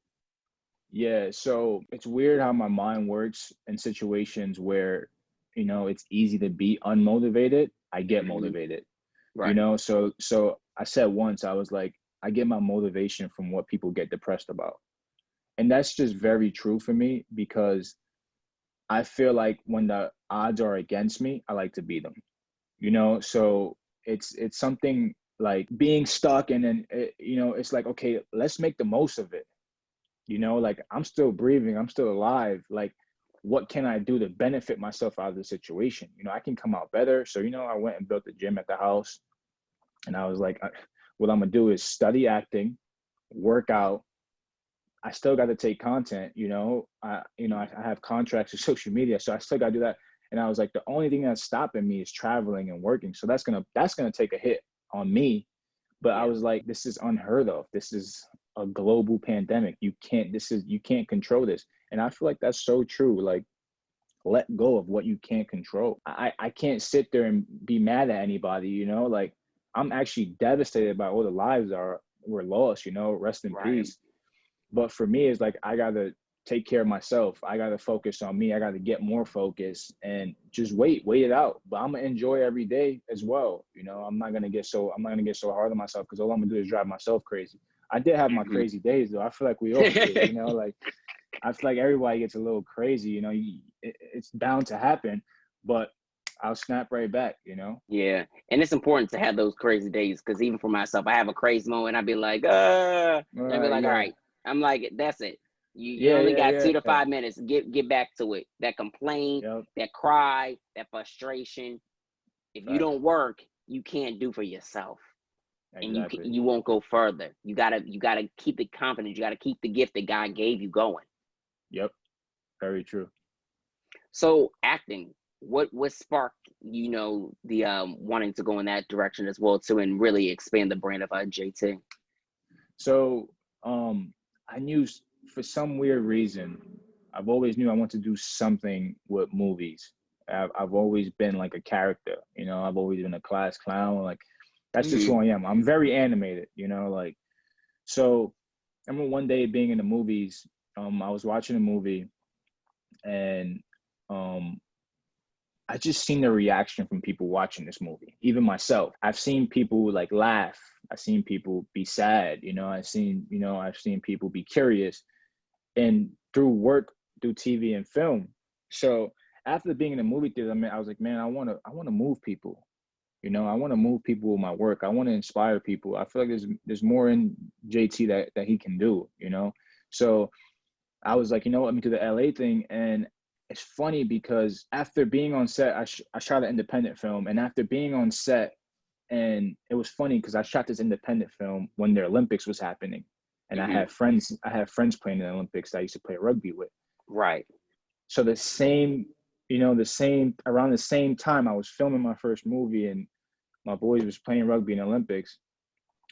Yeah, so it's weird how my mind works in situations where, you know, it's easy to be unmotivated. I get Hmm. motivated, you Right. know. So I said once, I was like, I get my motivation from what people get depressed about. And that's just very true for me, because I feel like when the odds are against me, I like to beat them, you know. So it's something like being stuck, and then you know, it's like, okay, let's make the most of it. You know, like I'm still breathing, I'm still alive. Like, what can I do to benefit myself out of the situation? You know, I can come out better. So, you know, I went and built a gym at the house, and I was like, what I'm gonna do is study acting, work out. I still got to take content. I have contracts with social media, so I still got to do that. And I was like, the only thing that's stopping me is traveling and working. So that's gonna take a hit on me. But I Yeah. was like, this is unheard of. This is a global pandemic. You can't control this. And I feel like that's so true. Like, let go of what you can't control. I can't sit there and be mad at anybody, you know, like I'm actually devastated by all the lives are were lost, you know, rest in Right. peace. But for me, it's like I gotta take care of myself. I gotta focus on me. I gotta get more focus and just wait it out. But I'm gonna enjoy every day as well. You know, I'm not gonna get so hard on myself, because all I'm gonna do is drive myself crazy. I did have my Hmm. crazy days though. I feel like we all did. You know, like I feel like everybody gets a little crazy. You know, it's bound to happen, but I'll snap right back. You know. Yeah, and it's important to have those crazy days, because even for myself, I have a crazy moment. I'd be like, All and I'd be right. like, all Yeah. right. I'm like, that's it. You Yeah. only Yeah. got Yeah. 2 to 5 minutes. Get back to it. That complaint, Yep. that cry, that frustration. If you Facts. don't work, you can't do for yourself, and Exactly. you won't go further. You gotta keep the confidence. You gotta keep the gift that God gave you going. Yep. Very true. So acting, what sparked, the wanting to go in that direction as well too, and really expand the brand of JT? So I knew, for some weird reason, I've always knew I want to do something with movies. I've always been like a character, you know. I've always been a class clown. Like, that's just Hmm. who I am. I'm very animated, you know. Like, so I remember one day being in the movies. I was watching a movie, and um, I just seen the reaction from people watching this movie. Even myself, I've seen people like laugh. I've seen people be sad. I've seen people be curious, and through work, through TV and film. So after being in the movie theater, I was like, man, I want to move people. You know, I want to move people with my work. I want to inspire people. I feel like there's more in JT that he can do. You know, so I was like, you know what, let me do the LA thing. And it's funny because after being on set, I shot an independent film. And after being on set, and it was funny because I shot this independent film when the Olympics was happening. And Hmm. I have friends playing in the Olympics that I used to play rugby with. Right. So around the same time I was filming my first movie, and my boys was playing rugby in the Olympics.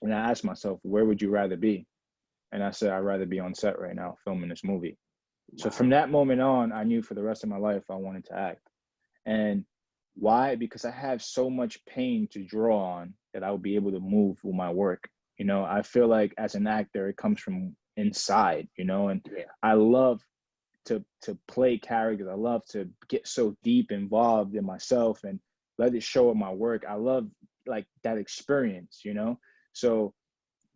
And I asked myself, where would you rather be? And I said, I'd rather be on set right now filming this movie. So from Wow. that moment on, I knew for the rest of my life I wanted to act. And why? Because I have so much pain to draw on that I would be able to move with my work. You know, I feel like as an actor, it comes from inside, you know, and Yeah. I love to play characters. I love to get so deep involved in myself and let it show in my work. I love like that experience, you know. So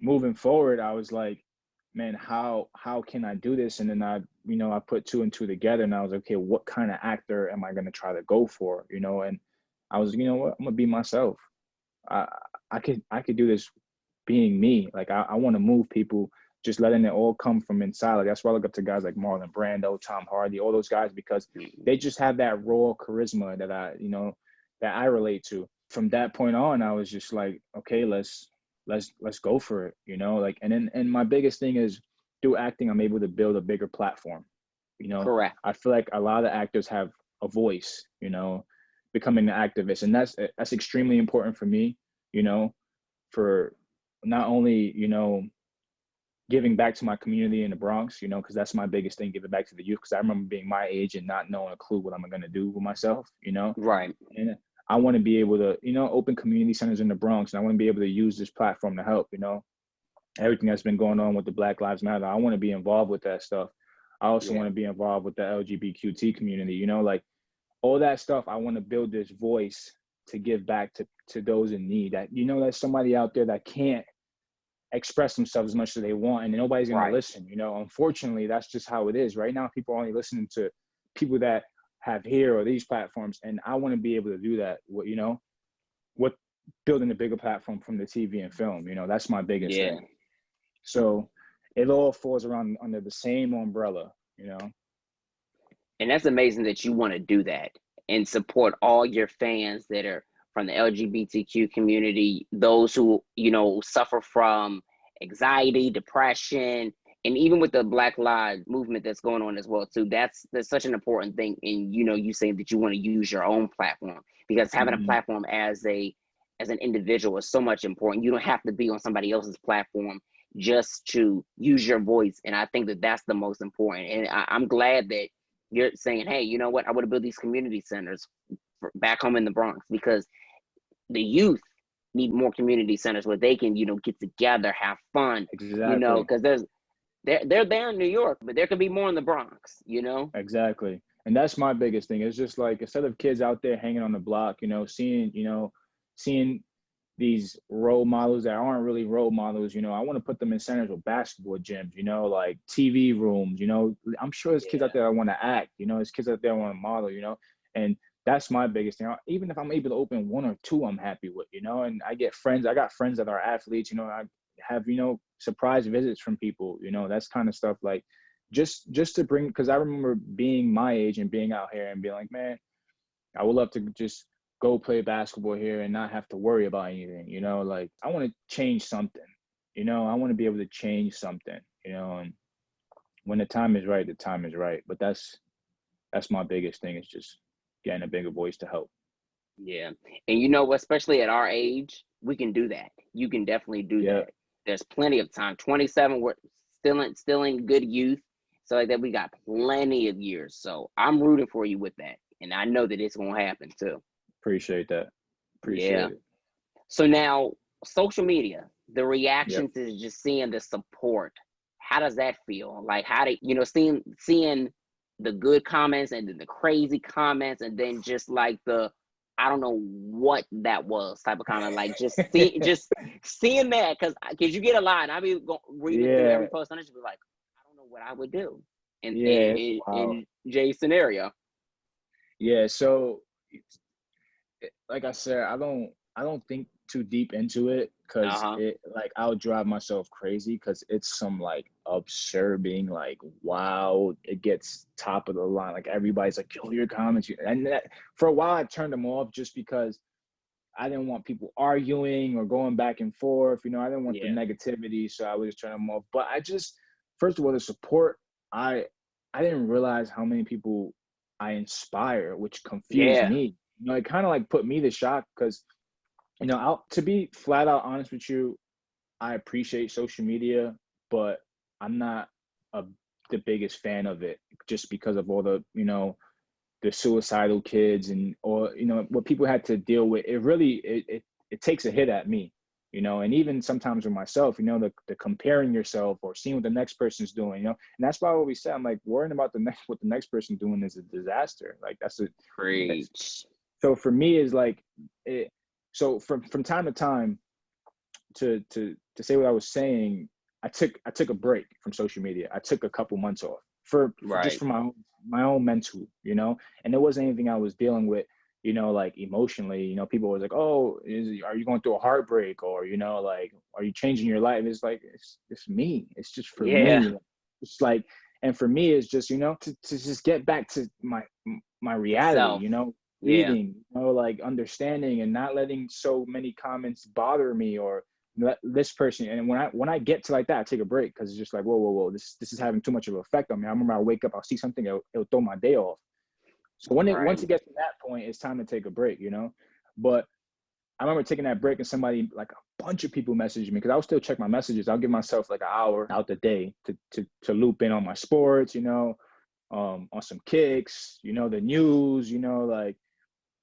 moving forward, I was like, man, how can I do this? And then I put two and two together, and I was like, okay, what kind of actor am I going to try to go for? And I was, you know what, I'm gonna be myself. I I could do this being me. Like I want to move people, just letting it all come from inside. Like that's why I look up to guys like Marlon Brando, Tom Hardy, all those guys, because they just have that raw charisma that I relate to. From that point on, I was just like, okay, let's go for it. Like, and my biggest thing is through acting, I'm able to build a bigger platform. Correct. I feel like a lot of actors have a voice, becoming an activist, and that's extremely important for me, for not only, giving back to my community in the Bronx, because that's my biggest thing, giving back to the youth. Because I remember being my age and not knowing a clue what I'm going to do with myself, Right. and I want to be able to, open community centers in the Bronx, and I want to be able to use this platform to help, everything that's been going on with the Black Lives Matter. I want to be involved with that stuff. I also want to be involved with the LGBTQT community, like all that stuff. I want to build this voice to give back to those in need, that, there's somebody out there that can't express themselves as much as they want, and nobody's going to listen. Unfortunately, that's just how it is right now. People are only listening to people that have here or these platforms, and I want to be able to do that with building a bigger platform from the TV and film. That's my biggest thing. So it all falls around under the same umbrella. And that's amazing that you want to do that and support all your fans that are from the LGBTQ community, those who, suffer from anxiety, depression, and even with the Black Lives movement that's going on as well too. That's such an important thing. And you saying that you want to use your own platform, because having a platform as an individual is so much important. You don't have to be on somebody else's platform just to use your voice. And I think that that's the most important. And I'm glad that you're saying, hey, you know what, I want to build these community centers back home in the Bronx, because the youth need more community centers where they can, get together, have fun, Exactly. because they're there in New York, but there could be more in the Bronx, Exactly. And that's my biggest thing. It's just like, instead of kids out there hanging on the block, seeing these role models that aren't really role models, I want to put them in centers with basketball gyms, like TV rooms, I'm sure there's kids out there that want to act, there's kids out there that want to model, and that's my biggest thing. Even if I'm able to open one or two, I'm happy with, and I got friends that are athletes, I have, surprise visits from people, that's kind of stuff, like just to bring, because I remember being my age and being out here and being like, man, I would love to just go play basketball here and not have to worry about anything, like I want to change something, I want to be able to change something, and when the time is right, the time is right. But that's my biggest thing, is just getting a bigger voice to help. Yeah. And especially at our age, we can do that. You can definitely do that. There's plenty of time. 27, we're still in good youth. So like that, we got plenty of years. So I'm rooting for you with that. And I know that it's going to happen too. Appreciate that. Appreciate it. So now, social media, the reaction to just seeing the support, how does that feel? Like, how do seeing the good comments and then the crazy comments, and then just like the, I don't know what that was type of comment, like just seeing that, because you get a lot, and I be reading through every post, and I just be like, I don't know what I would do in Jay's scenario. Yeah, so like I said, I don't think too deep into it, because it, like, I'll drive myself crazy, because it's some like absurd being like, wow, it gets top of the line, like everybody's like, yo, your comments, and that, for a while I turned them off, just because I didn't want people arguing or going back and forth, I didn't want the negativity, so I would just turn them off. But I just, first of all, the support, I didn't realize how many people I inspire, which confused me. It kind of like put me to shock, because to be flat out honest with you, I appreciate social media, but I'm not the biggest fan of it, just because of all the the suicidal kids and what people had to deal with. It really it takes a hit at me, and even sometimes with myself, the comparing yourself or seeing what the next person's doing, and that's why I always say, I'm like, worrying about what the next person doing is a disaster. Like that's a Preach. So for me, is like it. So from time to time, to say what I was saying, I took a break from social media. I took a couple months off for just Right. for my own mental, you know, and it wasn't anything I was dealing with, you know, like emotionally. You know, people was like, oh, are you going through a heartbreak, or, you know, like, are you changing your life? It's like, it's me. It's just for Yeah. me. It's like, and for me, it's just, you know, to just get back to my reality, Yourself. you know, Yeah. breathing, you know, like understanding and not letting so many comments bother me, or let this person. And when I get to like that, I take a break, because it's just like, whoa, this is having too much of an effect on me. I remember I wake up, I'll see something, it'll throw my day off. So once Right. it gets to that point, it's time to take a break, you know. But I remember taking that break, and somebody, like a bunch of people, messaged me, because I would still check my messages. I'll give myself like an hour out the day to loop in on my sports, you know, on some kicks, you know, the news, you know, like.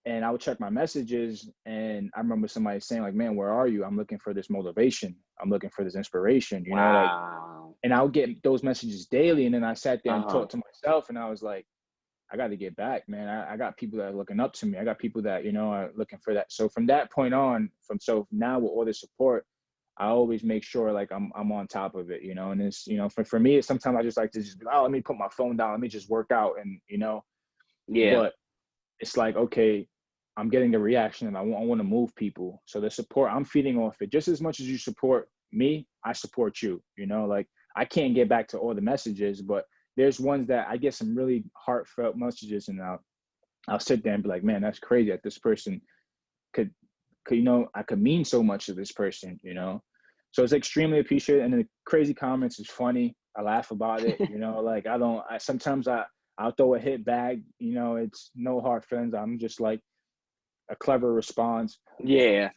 And I would check my messages, and I remember somebody saying like, man, where are you? I'm looking for this motivation. I'm looking for this inspiration, you know, like. Wow. And I would get those messages daily. And then I sat there and Uh-huh. talked to myself, and I was like, I got to get back, man. I got people that are looking up to me. I got people that, you know, are looking for that. So from that point on, so now with all the support, I always make sure like I'm on top of it, you know. And it's, you know, for me, it's sometimes I just like to just be, oh, let me put my phone down. Let me just work out, and, you know. Yeah. But it's like, okay, I'm getting a reaction, and I want to move people. So the support, I'm feeding off it just as much as you support me. I support you, you know, like I can't get back to all the messages, but there's ones that I get some really heartfelt messages, and I'll sit there and be like, man, that's crazy that this person could, you know, I could mean so much to this person, you know. So it's extremely appreciated. And the crazy comments is funny. I laugh about it, you know, like sometimes I'll throw a hit back, you know, it's no hard feelings. I'm just like a clever response. Yeah.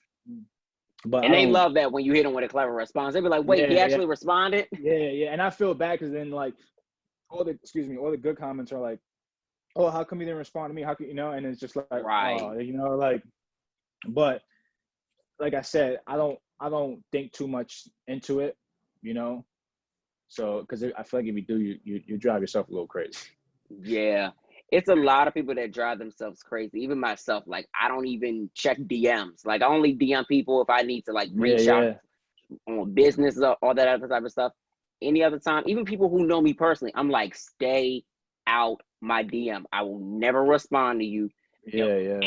But And I they don't, love that when you hit them with a clever response. They be like, wait, he yeah. actually responded? Yeah. And I feel bad, because then like all the good comments are like, oh, how come you didn't respond to me? How can, you know, and it's just like, Right. oh, you know, like, but like I said, I don't think too much into it, you know. So, because I feel like if you do, you drive yourself a little crazy. Yeah. It's a lot of people that drive themselves crazy. Even myself, like I don't even check DMs. Like I only DM people if I need to like reach out Yeah. on business or all that other type of stuff. Any other time, even people who know me personally, I'm like, stay out my DM. I will never respond to you. Yeah.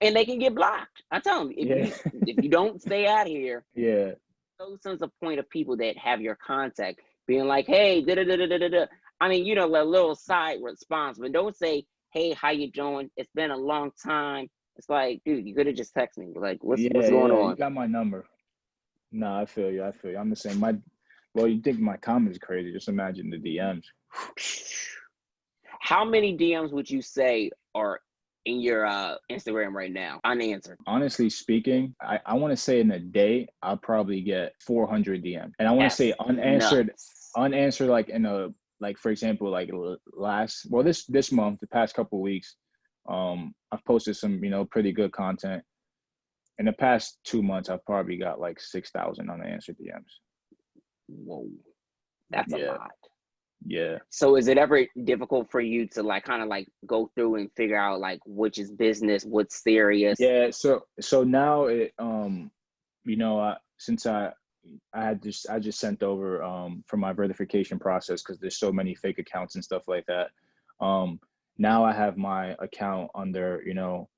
And they can get blocked. I tell them, Yeah. if you don't stay out here, Yeah. those sends a point of people that have your contact being like, hey, da da da da da da. I mean, you know, a little side response, but don't say, hey, how you doing? It's been a long time. It's like, dude, you could have just texted me. Like, what's going Yeah. You on? got my number. No, I feel you. I'm the same. Well, you think my comments crazy? Just imagine the DMs. How many DMs would you say are in your Instagram right now unanswered? Honestly speaking, I want to say in a day, I'll probably get 400 DMs. And I want to That's say nuts. unanswered, like in a, like, for example, like this month, the past couple of weeks, I've posted some, you know, pretty good content. In the past 2 months, I've probably got like 6,000 unanswered DMs. Whoa, that's a Yeah. lot. Yeah. So is it ever difficult for you to like kind of like go through and figure out like which is business, what's serious? Yeah. So now it, you know, since I just sent over for my verification process, because there's so many fake accounts and stuff like that. Now I have my account under, you know,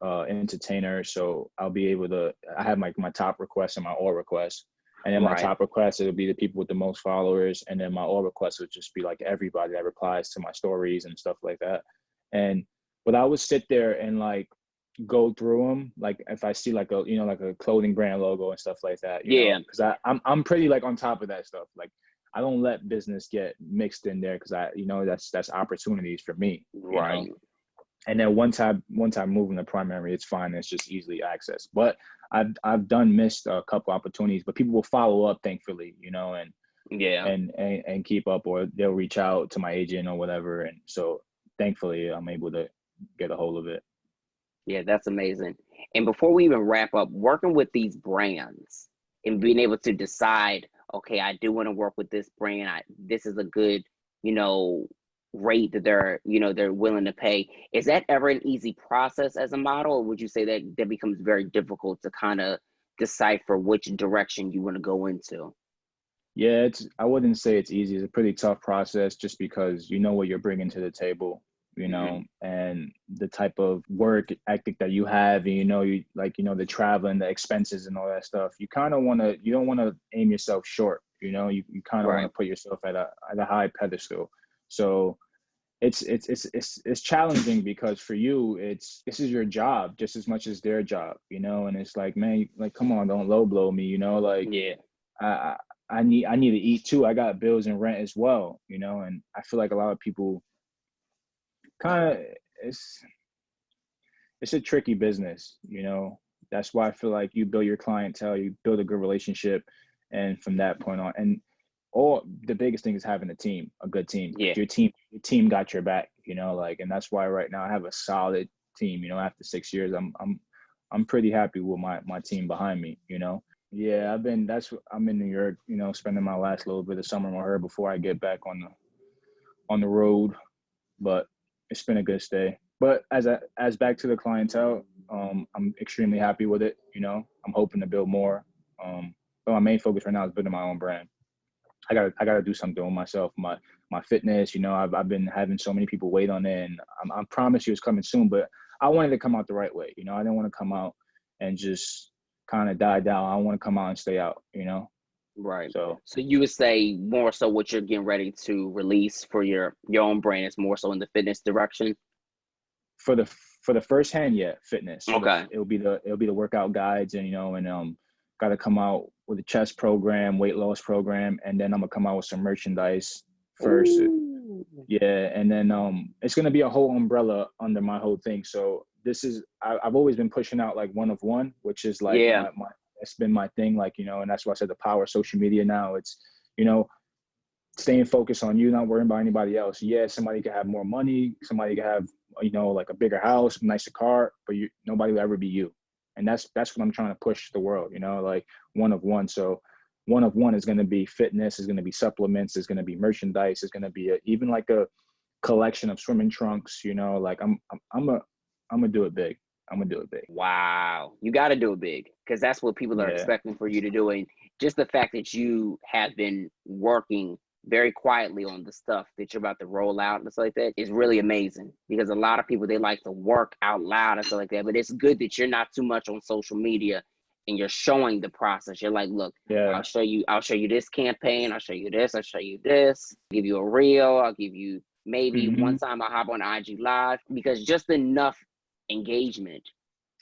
entertainer, so I'll be able to. I have my top requests and my all requests, and then my Right. top requests, it'll be the people with the most followers, and then my all requests would just be like everybody that replies to my stories and stuff like that. And but I would sit there and like go through them, like if I see like a, you know, like a clothing brand logo and stuff like that, you Yeah. know, because I'm pretty like on top of that stuff. Like I don't let business get mixed in there, because I, you know, that's opportunities for me, you know. Right. And then once I move in the primary, it's fine. It's just easily accessed. But I've missed a couple opportunities, but people will follow up, thankfully, you know, Yeah. and keep up, or they'll reach out to my agent or whatever. And so thankfully I'm able to get a hold of it. Yeah, that's amazing. And before we even wrap up, working with these brands and being able to decide, okay, I do want to work with this brand. This is a good, you know, rate that they're willing to pay. Is that ever an easy process as a model, or would you say that becomes very difficult to kind of decipher which direction you want to go into? Yeah, I wouldn't say it's easy. It's a pretty tough process just because you know what you're bringing to the table, and the type of work ethic that you have, and the traveling, the expenses and all that stuff. You don't want to aim yourself short, you kind of want Right. to put yourself at a high pedestal. So it's challenging because for you this is your job just as much as their job, and it's like, man, like, come on, don't low blow me, like Yeah. I need to eat too. I got bills and rent as well, and I feel like a lot of people kind of it's a tricky business, That's why I feel like you build your clientele, you build a good relationship, and from that point on, and all the biggest thing is having a good team. Yeah. Your team got your back, and that's why right now I have a solid team. After 6 years, I'm pretty happy with my team behind me. Yeah, I'm in New York, spending my last little bit of summer with her before I get back on the road. But it's been a good stay. But as back to the clientele, I'm extremely happy with it. I'm hoping to build more. But my main focus right now is building my own brand. I gotta do something with myself, my fitness. I've been having so many people wait on it, and I promise you it's coming soon. But I wanted to come out the right way. I didn't want to come out and just kind of die down. I want to come out and stay out. Right. So you would say more so what you're getting ready to release for your own brand is more so in the fitness direction? For the first hand, yeah, fitness. Okay. It'll be the workout guides, and got to come out with a chest program, weight loss program, and then I'm gonna come out with some merchandise first. Ooh. Yeah, and then it's gonna be a whole umbrella under my whole thing. So I've always been pushing out like one of one, which is like my it's been my thing, like, and that's why I said the power of social media now. It's, staying focused on you, not worrying about anybody else. Yeah, somebody could have more money, somebody could have, like a bigger house, nicer car, but nobody will ever be you. And that's what I'm trying to push the world, like one of one. So one of one is going to be fitness, is going to be supplements, is going to be merchandise, is going to be even like a collection of swimming trunks, like I'm gonna do it big. I'm gonna do it big. Wow. You got to do it big because that's what people are expecting for you to do. And just the fact that you have been working very quietly on the stuff that you're about to roll out and stuff like that is really amazing, because a lot of people, they like to work out loud and stuff like that. But it's good that you're not too much on social media and you're showing the process. You're like, look, I'll show you this campaign. I'll show you this. I'll show you this. I'll give you a reel. I'll give you maybe one time I'll hop on IG Live, because just enough engagement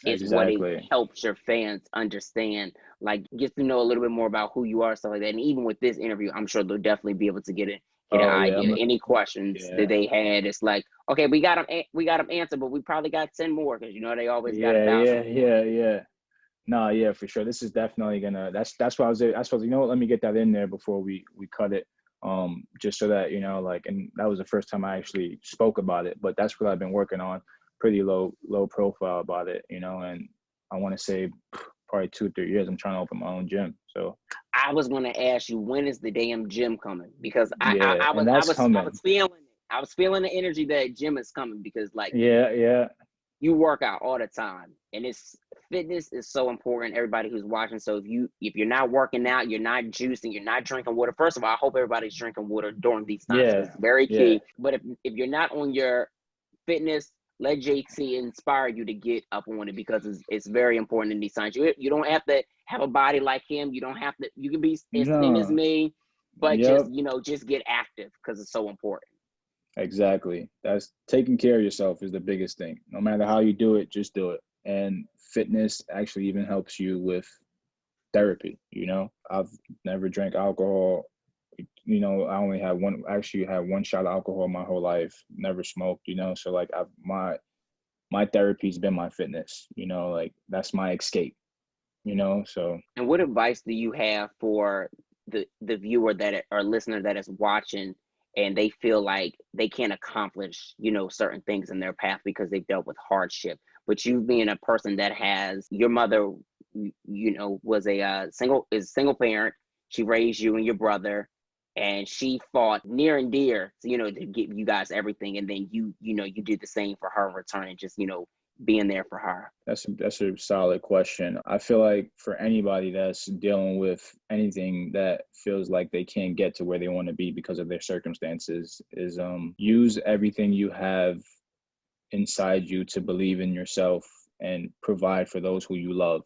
is what it helps your fans understand, like get to know a little bit more about who you are, stuff like that. And even with this interview, I'm sure they'll definitely be able to get an idea. Any questions that they had, it's like, okay, we got them answered, but we probably got 10 more, because they always got 1,000. Yeah. No, yeah, for sure. This is definitely gonna. That's why I was what, let me get that in there before we cut it. Just so that and that was the first time I actually spoke about it. But that's what I've been working on. Pretty low profile about it, and I want to say probably 2-3 years I'm trying to open my own gym. So I was going to ask you, when is the damn gym coming? Because I was feeling the energy that gym is coming, because like you work out all the time, and fitness is so important. Everybody who's watching, so if you're not working out, you're not juicing, you're not drinking water. First of all, I hope everybody's drinking water during these times. It's very key. But if you're not on your fitness, let JT inspire you to get up on it, because it's very important in these times. You don't have to have a body like him. You don't have to. You can be as thin as me, but just get active, because it's so important. Exactly. That's taking care of yourself is the biggest thing. No matter how you do it, just do it. And fitness actually even helps you with therapy. I've never drank alcohol. I only had one shot of alcohol my whole life, never smoked, so like my therapy's been my fitness, like that's my escape, so. And what advice do you have for the viewer or listener that is watching, and they feel like they can't accomplish, certain things in their path because they've dealt with hardship? But you being a person that has, your mother, was a single parent. She raised you and your brother, and she fought near and dear, to give you guys everything. And then you did the same for her in return, and just, being there for her? That's a solid question. I feel like for anybody that's dealing with anything that feels like they can't get to where they want to be because of their circumstances is use everything you have inside you to believe in yourself and provide for those who you love.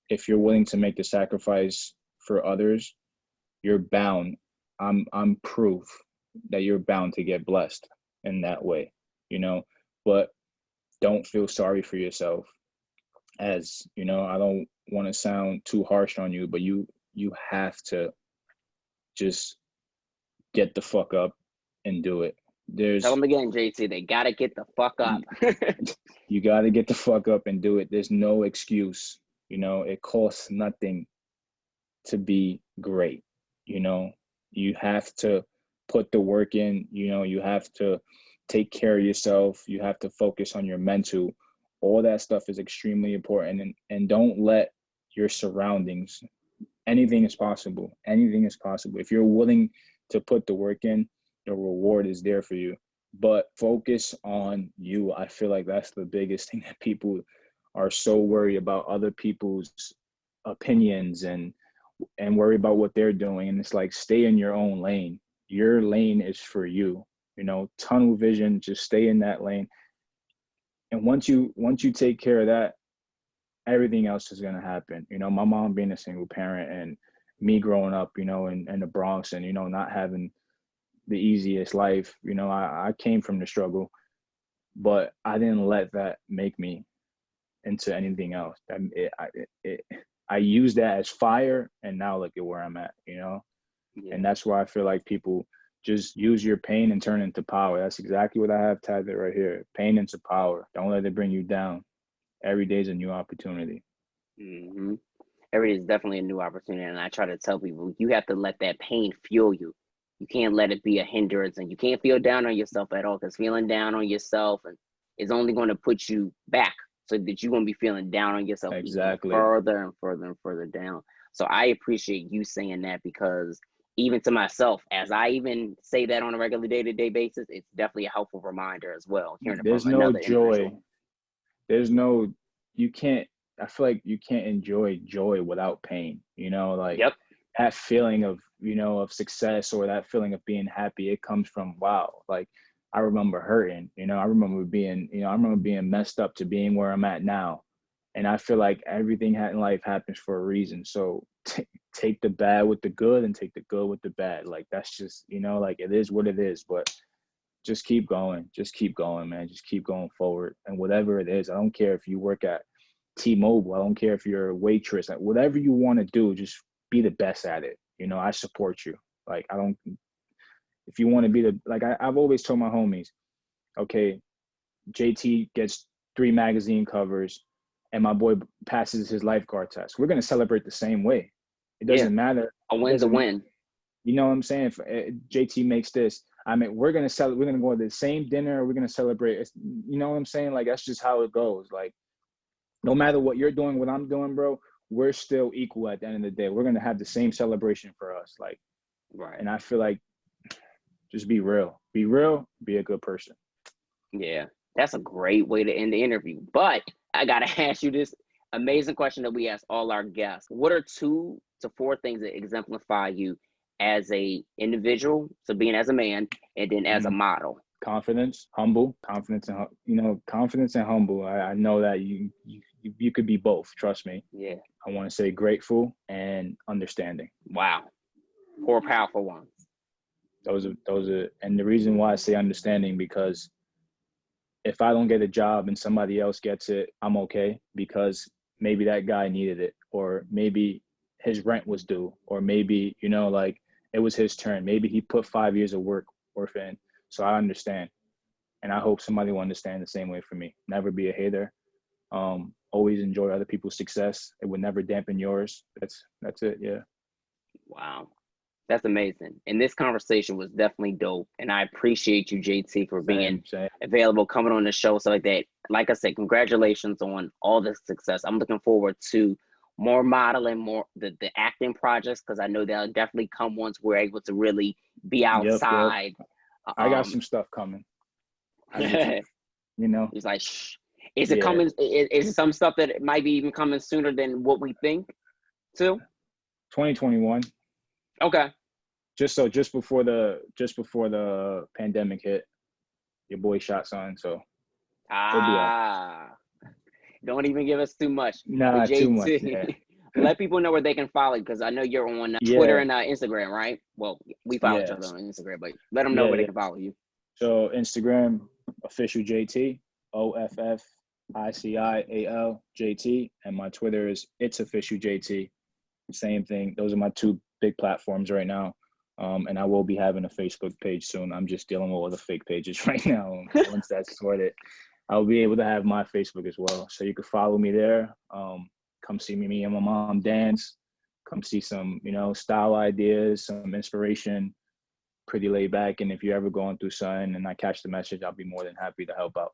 If you're willing to make the sacrifice for others, you're bound. I'm proof that you're bound to get blessed in that way, but don't feel sorry for yourself. As I don't want to sound too harsh on you, but you have to just get the fuck up and do it. Tell them again, JT, they got to get the fuck up. You got to get the fuck up and do it. There's no excuse. It costs nothing to be great. You have to put the work in. You have to take care of yourself. You have to focus on your mental. All that stuff is extremely important. And don't let your surroundings, anything is possible. Anything is possible. If you're willing to put the work in, the reward is there for you. But focus on you. I feel like that's the biggest thing that people are so worried about, other people's opinions and worry about what they're doing. And it's like, stay in your own lane. Your lane is for you. Tunnel vision, just stay in that lane. And once you take care of that, everything else is going to happen. My mom being a single parent and me growing up, in the Bronx and, not having the easiest life, I came from the struggle, but I didn't let that make me into anything else. I used that as fire, and now look at where I'm at, Yeah. And that's why I feel like people just use your pain and turn it into power. That's exactly what I have tagged it right here. Pain into power. Don't let it bring you down. Every day is a new opportunity. Mm-hmm. Every day is definitely a new opportunity. And I try to tell people, you have to let that pain fuel you. You can't let it be a hindrance, and you can't feel down on yourself at all, because feeling down on yourself is only going to put you back, so that you're going to be feeling down on yourself exactly further and further and further down. So I appreciate you saying that, because even to myself, as I even say that on a regular day-to-day basis, it's definitely a helpful reminder as well. There's no joy. You can't, I feel like you can't enjoy joy without pain, Yep. That feeling of, of success, or that feeling of being happy, it comes from, wow. Like, I remember hurting, I remember being messed up to being where I'm at now. And I feel like everything in life happens for a reason. So take the bad with the good and take the good with the bad. Like, that's just, like, it is what it is. But just keep going. Just keep going, man. Just keep going forward. And whatever it is, I don't care if you work at T-Mobile. I don't care if you're a waitress. Like, whatever you want to do, just be the best at it. I support you. Like, if you want to be I've always told my homies, okay, JT gets 3 magazine covers and my boy passes his lifeguard test. We're going to celebrate the same way. It doesn't matter. A win's a win. You know what I'm saying? If JT makes this, we're going to we're going to go to the same dinner. We're going to celebrate. You know what I'm saying? Like, that's just how it goes. Like, no matter what you're doing, what I'm doing, bro, we're still equal at the end of the day. We're going to have the same celebration for us. Like, right. And I feel like, just be real. Be real. Be a good person. Yeah, that's a great way to end the interview. But I got to ask you this amazing question that we ask all our guests. What are 2 to 4 things that exemplify you as a individual, so being as a man, and then as a model? Confidence, humble, confidence and humble. I know that you could be both. Trust me. Yeah. I want to say grateful and understanding. Wow. 4 powerful ones. Those are, and the reason why I say understanding, because if I don't get a job and somebody else gets it, I'm okay, because maybe that guy needed it, or maybe his rent was due, or maybe, it was his turn. Maybe he put 5 years of work in. So I understand. And I hope somebody will understand the same way for me. Never be a hater. Always enjoy other people's success. It would never dampen yours. That's it. Yeah. Wow. That's amazing. And this conversation was definitely dope. And I appreciate you, JT, for being available, coming on the show, so like that. Like I said, congratulations on all the success. I'm looking forward to more modeling, more the acting projects, because I know they'll definitely come once we're able to really be outside. Yep. I got some stuff coming. He's like, shh. Is it coming? Is it some stuff that it might be even coming sooner than what we think? Too. 2021. Okay. Just before the pandemic hit, your boy shot son. So it'll be out. Don't even give us too much. Nah, too much. Yeah. Let people know where they can follow, because I know you're on Twitter and Instagram, right? Well, we follow each other on Instagram, but let them know where they can follow you. So Instagram, official JT, OFFICIAL JT, and my Twitter is it's official JT. Same thing. Those are my two big platforms right now. And I will be having a Facebook page soon. I'm just dealing with all the fake pages right now. Once that's sorted, I'll be able to have my Facebook as well. So you can follow me there. Come see me and my mom dance. Come see some, style ideas, some inspiration, pretty laid back. And if you're ever going through something and I catch the message, I'll be more than happy to help out.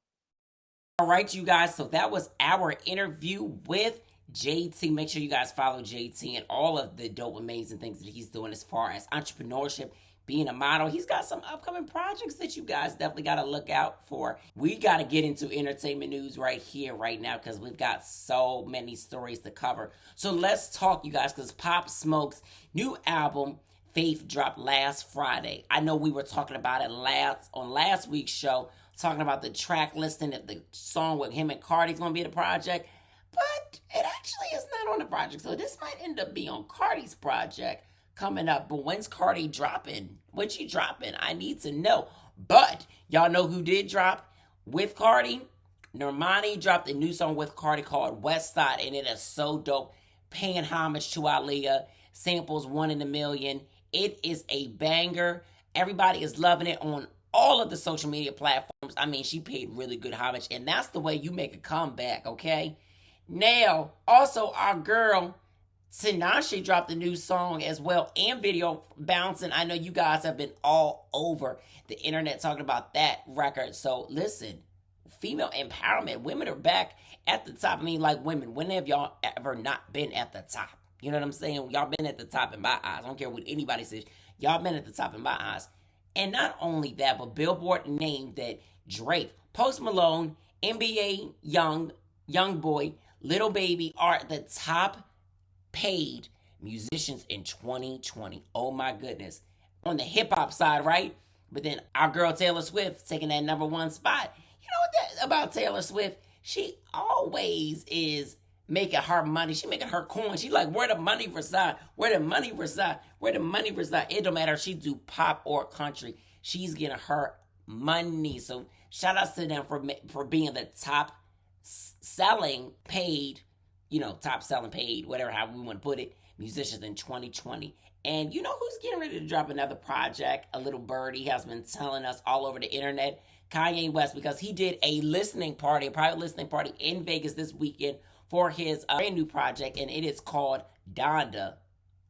All right, you guys. So that was our interview with JT. Make sure you guys follow JT and all of the dope, amazing things that he's doing as far as entrepreneurship, being a model. He's got some upcoming projects that you guys definitely got to look out for. We got to get into entertainment news right here, right now, because we've got so many stories to cover. So let's talk, you guys, because Pop Smoke's new album, Faith, dropped last Friday. I know we were talking about it on last week's show, talking about the track listing of the song with him and Cardi's going to be the project. But it actually is not on the project. So this might end up being on Cardi's project coming up. But when's Cardi dropping? When she dropping? I need to know. But y'all know who did drop with Cardi? Normani dropped a new song with Cardi called West Side. And it is so dope. Paying homage to Aaliyah. Samples 1 in a million. It is a banger. Everybody is loving it on all of the social media platforms. I mean, she paid really good homage. And that's the way you make a comeback, okay? Now, also our girl, Tinashe, dropped a new song as well and video, Bouncing. I know you guys have been all over the internet talking about that record. So listen, female empowerment. Women are back at the top. I mean, like women, when have y'all ever not been at the top? You know what I'm saying? Y'all been at the top in my eyes. I don't care what anybody says. Y'all been at the top in my eyes. And not only that, but Billboard named that Drake, Post Malone, NBA Youngboy, Little Baby are the top paid musicians in 2020. Oh my goodness. On the hip hop side, right? But then our girl Taylor Swift taking that #1 spot. You know what that about Taylor Swift? She always is making her money. She making her coin. She like, where the money reside? Where the money reside? Where the money reside? It don't matter if she do pop or country. She's getting her money. So shout outs to them for being the top selling paid, top selling paid, whatever, how we want to put it, musicians in 2020. And you know who's getting ready to drop another project? A little birdie has been telling us all over the internet, Kanye West, because he did a private listening party in Vegas this weekend for his brand new project, and it is called Donda,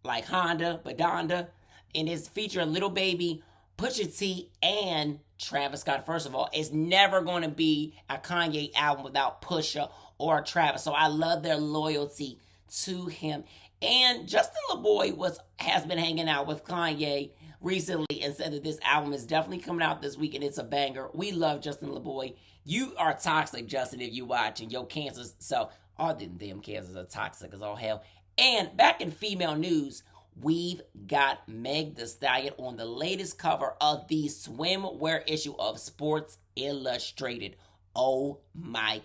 like Honda, but Donda, and it's featuring Little Baby, Pusha T, and Travis Scott. First of all, it's never going to be a Kanye album without Pusha or Travis. So I love their loyalty to him. And Justin LaBoy has been hanging out with Kanye recently and said that this album is definitely coming out this week and it's a banger. We love Justin LaBoy. You are toxic, Justin, if you watching. Your cancers, so all them damn cancers are toxic as all hell. And back in female news, we've got Meg Thee Stallion on the latest cover of the swimwear issue of Sports Illustrated. Oh my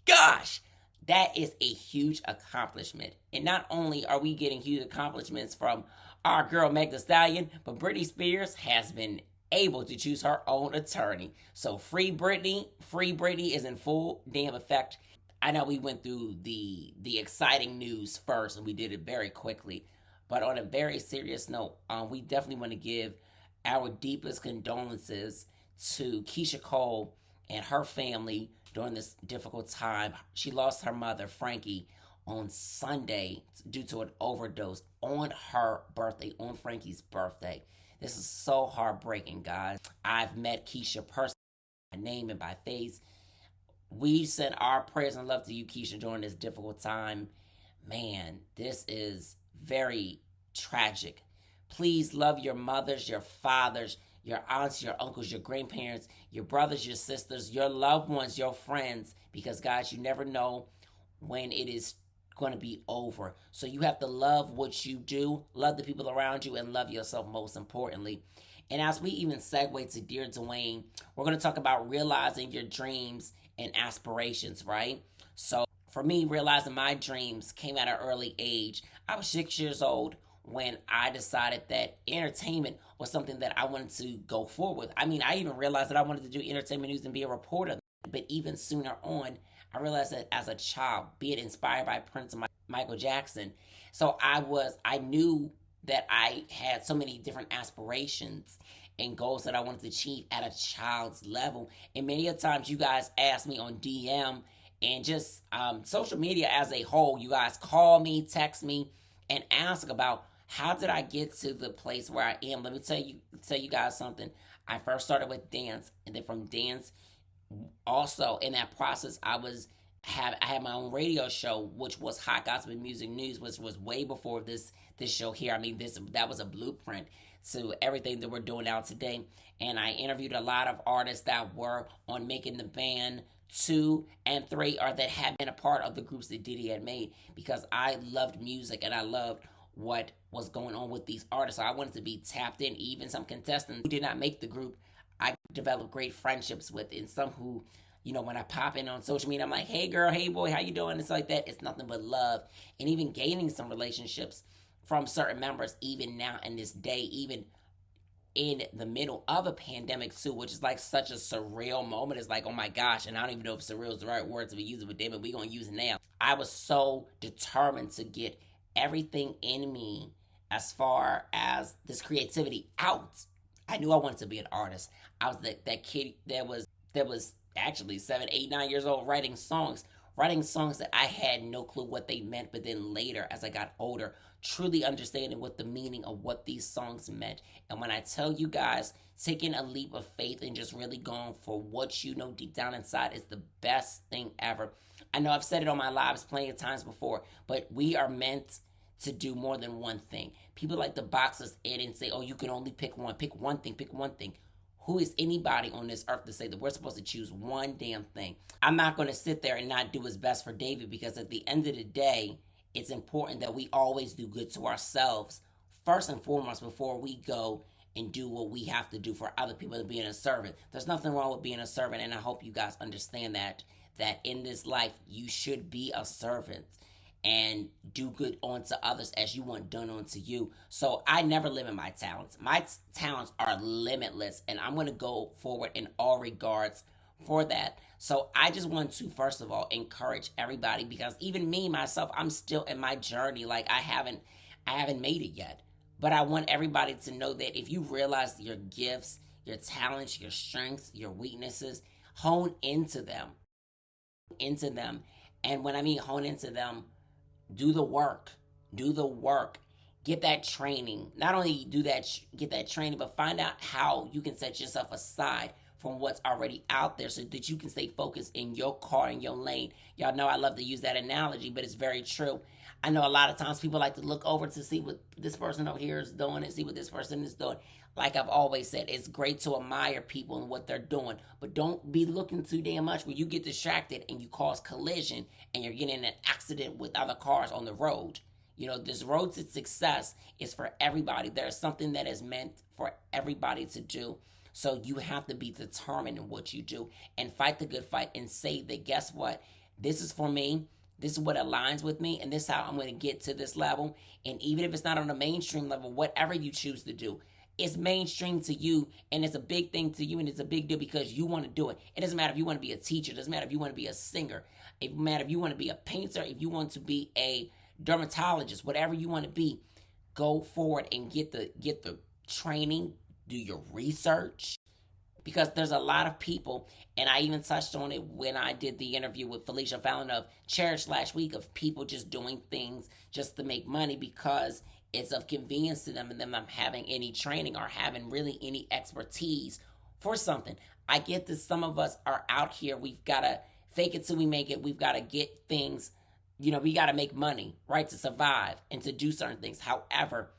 gosh, that is a huge accomplishment. And not only are we getting huge accomplishments from our girl Meg Thee Stallion, but Britney Spears has been able to choose her own attorney. So free Britney is in full damn effect. I know we went through the exciting news first and we did it very quickly. But on a very serious note, we definitely want to give our deepest condolences to Keisha Cole and her family during this difficult time. She lost her mother, Frankie, on Sunday due to an overdose on her birthday, on Frankie's birthday. This is so heartbreaking, guys. I've met Keisha personally by name and by face. We send our prayers and love to you, Keisha, during this difficult time. Man, this is very tragic. Please love your mothers, your fathers, your aunts, your uncles, your grandparents, your brothers, your sisters, your loved ones, your friends, because guys, you never know when it is going to be over. So you have to love what you do, love the people around you, and love yourself most importantly. And as we even segue to Dear Duane, we're going to talk about realizing your dreams and aspirations, right? So for me, realizing my dreams came at an early age. I was 6 years old when I decided that entertainment was something that I wanted to go forward with. I mean, I even realized that I wanted to do entertainment news and be a reporter. But even sooner on, I realized that as a child, being inspired by Prince and Michael Jackson, so I knew that I had so many different aspirations and goals that I wanted to achieve at a child's level. And many of times you guys ask me on DM and just social media as a whole, you guys call me, text me, and ask about how did I get to the place where I am. Let me tell you guys something. I first started with dance, and then from dance, also in that process, I had my own radio show, which was Hot Gospel Music News, which was way before this show here. I mean, that was a blueprint to everything that we're doing now today. And I interviewed a lot of artists that were on Making the Band 2 and 3, or that had been a part of the groups that Diddy had made, because I loved music and I loved what was going on with these artists. So I wanted to be tapped in. Even some contestants who did not make the group, I developed great friendships with, and some who, when I pop in on social media, I'm like, hey girl, hey boy, how you doing? It's like that. It's nothing but love. And even gaining some relationships from certain members, even now in this day, even in the middle of a pandemic too, which is like such a surreal moment. It's like, oh my gosh, and I don't even know if surreal is the right word to be using with them, but we're going to use it now. I was so determined to get everything in me as far as this creativity out. I knew I wanted to be an artist. I was that kid that was actually 7, 8, 9 years old writing songs that I had no clue what they meant. But then later, as I got older, truly understanding what the meaning of what these songs meant. And when I tell you guys, taking a leap of faith and just really going for what you know deep down inside is the best thing ever. I know I've said it on my lives plenty of times before, but we are meant to do more than one thing. People like to box us in and say, oh, you can only pick one. Pick one thing. Who is anybody on this earth to say that we're supposed to choose one damn thing? I'm not going to sit there and not do what's best for David, because at the end of the day, it's important that we always do good to ourselves first and foremost before we go and do what we have to do for other people, to being a servant. There's nothing wrong with being a servant, and I hope you guys understand that in this life, you should be a servant and do good onto others as you want done onto you. So I never limit my talents. My talents are limitless, and I'm going to go forward in all regards for that. So I just want to, first of all, encourage everybody, because even me, myself, I'm still in my journey. Like I haven't made it yet. But I want everybody to know that if you realize your gifts, your talents, your strengths, your weaknesses, hone into them. And when I mean hone into them, do the work. Get that training. Not only get that training, but find out how you can set yourself aside from what's already out there so that you can stay focused in your car, in your lane. Y'all know I love to use that analogy, but it's very true. I know a lot of times people like to look over to see what this person over here is doing and see what this person is doing. Like I've always said, it's great to admire people and what they're doing, but don't be looking too damn much where you get distracted and you cause collision and you're getting in an accident with other cars on the road. This road to success is for everybody. There's something that is meant for everybody to do. So you have to be determined in what you do and fight the good fight and say that, guess what? This is for me. This is what aligns with me, and this is how I'm going to get to this level. And even if it's not on the mainstream level, whatever you choose to do, it's mainstream to you, and it's a big thing to you, and it's a big deal because you want to do it. It doesn't matter if you want to be a teacher. It doesn't matter if you want to be a singer. It doesn't matter if you want to be a painter, if you want to be a dermatologist, whatever you want to be, go forward and get the training, do your research. Because there's a lot of people, and I even touched on it when I did the interview with Felicia Fallon of Cherish last week, of people just doing things just to make money because it's of convenience to them and them not having any training or having really any expertise for something. I get that some of us are out here, we've got to fake it till we make it. We've got to get things, we got to make money, right, to survive and to do certain things. However,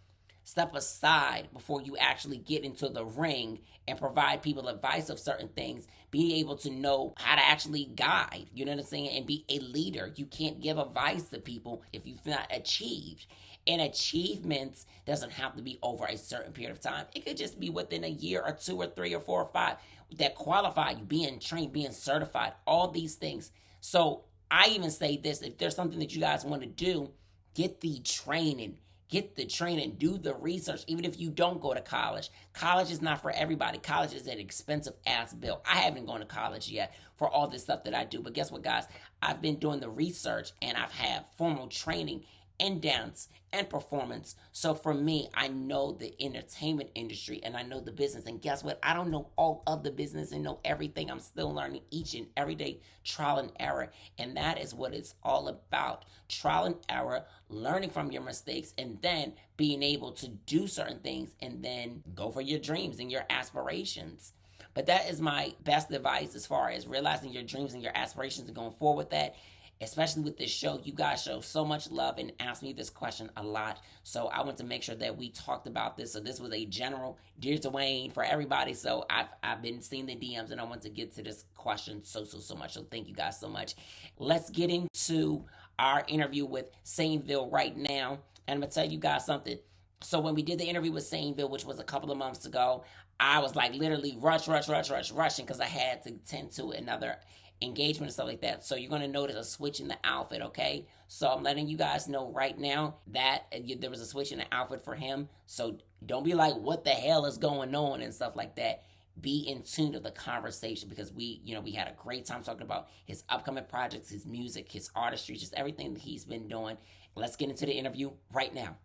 step aside before you actually get into the ring and provide people advice of certain things, be able to know how to actually guide, you know what I'm saying, and be a leader. You can't give advice to people if you've not achieved. And achievements doesn't have to be over a certain period of time. It could just be within a year or 2 or 3 or 4 or 5 that qualify you, being trained, being certified, all these things. So I even say this, if there's something that you guys want to do, get the training. Get the training, do the research, even if you don't go to college. College is not for everybody. College is an expensive ass bill. I haven't gone to college yet for all this stuff that I do. But guess what, guys? I've been doing the research and I've had formal training in dance and performance. So for me, I know the entertainment industry and I know the business. And guess what? I don't know all of the business and know everything. I'm still learning each and every day, trial and error. And that is what it's all about. Trial and error, learning from your mistakes, and then being able to do certain things and then go for your dreams and your aspirations. But that is my best advice as far as realizing your dreams and your aspirations and going forward with that. Especially with this show, you guys show so much love and ask me this question a lot. So I want to make sure that we talked about this. So this was a general Dear Duane for everybody. So I've been seeing the DMs and I want to get to this question so much. So thank you guys so much. Let's get into our interview with Sainvil right now. And I'm going to tell you guys something. So when we did the interview with Sainvil, which was a couple of months ago, I was like literally rushing because I had to tend to another engagement and stuff like that. So you're going to notice a switch in the outfit, okay? So I'm letting you guys know right now that there was a switch in the outfit for him. So don't be like, what the hell is going on and stuff like that. Be in tune to the conversation because we had a great time talking about his upcoming projects, his music, his artistry, just everything that he's been doing. Let's get into the interview right now.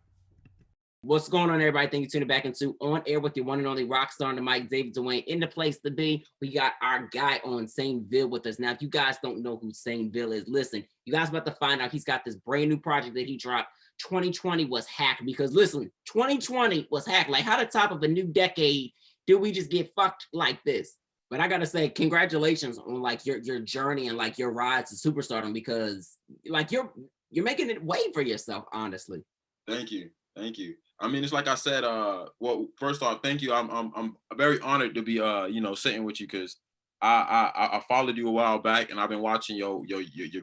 What's going on, everybody? Thank you for tuning back into On Air with your one and only rock star on the mic, David Duane, in the place to be. We got our guy on Sainvil with us. Now, if you guys don't know who Sainvil is, listen, you guys about to find out. He's got this brand new project that he dropped. 2020 was hacked because, listen, 2020 was hacked. Like, how the top of a new decade do we just get fucked like this? But I gotta say, congratulations on like your journey and like your rise to superstardom because like you're making it way for yourself, honestly. Thank you. I mean, it's like I said. Well, first off, thank you. I'm very honored to be sitting with you because I followed you a while back and I've been watching your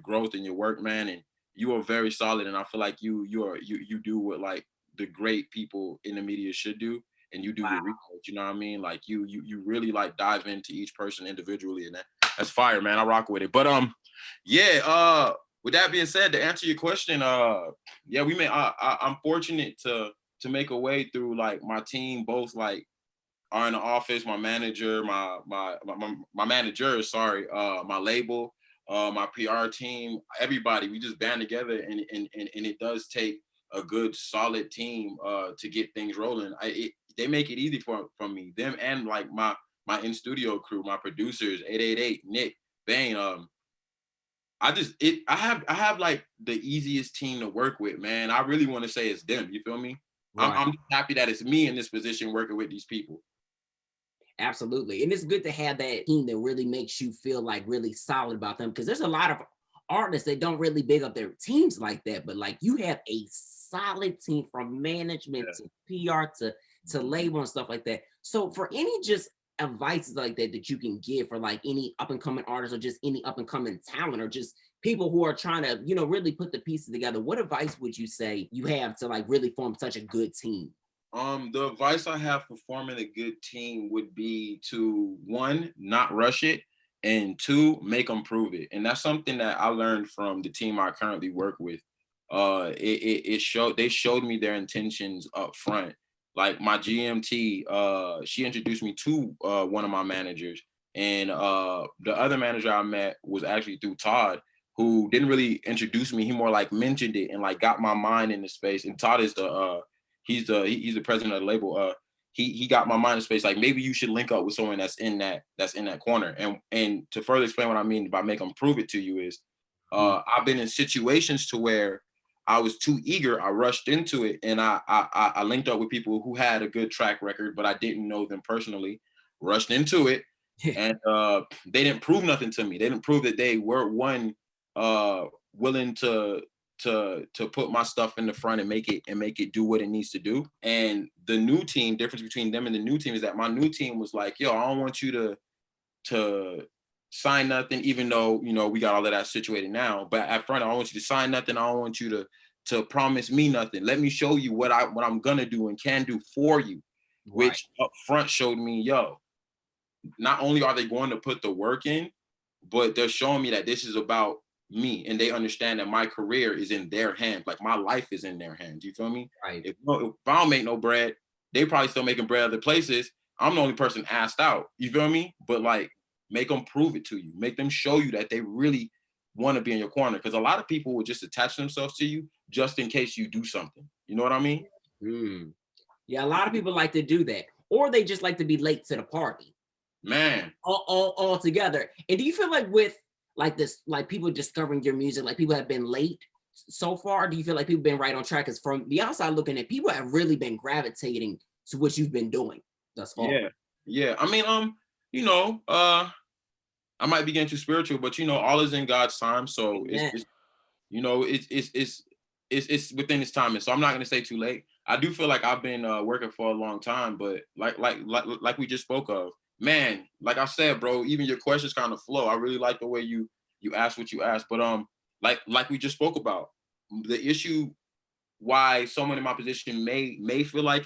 growth and your work, man. And you are very solid. And I feel like you do what like the great people in the media should do, and you do your research. You know what I mean? Like you really like dive into each person individually, and that's fire, man. I rock with it. But with that being said, to answer your question, I'm fortunate to make a way through like my team, both like are in the office, my manager, my managers, my label, my PR team, everybody. We just band together and it does take a good solid team to get things rolling. They make it easy for me, them and like my in studio crew, my producers, 888, Nick, Bane. I have like the easiest team to work with, man. I really want to say it's them. You feel me? Right. I'm happy that it's me in this position working with these people. Absolutely. And it's good to have that team that really makes you feel like really solid about them because there's a lot of artists that don't really big up their teams like that. But like you have a solid team from management to PR to label and stuff like that. So for any just advice like that you can give for like any up and coming artists or just any up and coming talent or just people who are trying to, really put the pieces together, what advice would you say you have to like really form such a good team? The advice I have for forming a good team would be to 1, not rush it, and 2, make them prove it. And that's something that I learned from the team I currently work with. They showed me their intentions up front. Like my GMT, she introduced me to one of my managers, and the other manager I met was actually through Todd, who didn't really introduce me. He more like mentioned it and like got my mind in the space. And Todd is he's the president of the label. He got my mind in space. Like maybe you should link up with someone that's in that corner. And to further explain what I mean by make them prove it to you is, I've been in situations to where I was too eager. I rushed into it, and I linked up with people who had a good track record, but I didn't know them personally. Rushed into it, and they didn't prove nothing to me. They didn't prove that they were willing to to put my stuff in the front and make it do what it needs to do. And the new team, difference between them and the new team is that my new team was like, yo, I don't want you to sign nothing, even though, you know, we got all of that situated now. But at front, I don't want you to sign nothing. I don't want you to promise me nothing. Let me show you what I'm gonna do and can do for you. Right. Which up front showed me, yo, not only are they going to put the work in, but they're showing me that this is about me, and they understand that my career is in their hands. Like my life is in their hands. You feel me? Right. If I don't make no bread, they probably still making bread other places. I'm the only person asked out. You feel me? But like, make them prove it to you. Make them show you that they really want to be in your corner. Because a lot of people will just attach themselves to you just in case you do something. You know what I mean? Yeah, a lot of people like to do that, or they just like to be late to the party. Man, all together. And do you feel like with like this, like people discovering your music, like people have been late so far? Do you feel like people been right on track? Because from the outside looking at, people have really been gravitating to what you've been doing thus far. Yeah. I mean, you know, I might be getting too spiritual, but you know, all is in God's time. So it's you know, it's within its time. And so I'm not gonna say too late. I do feel like I've been working for a long time, but like we just spoke of, man, like I said, bro, even your questions kind of flow. I really like the way you asked what you asked. But like we just spoke about, the issue why someone in my position may feel like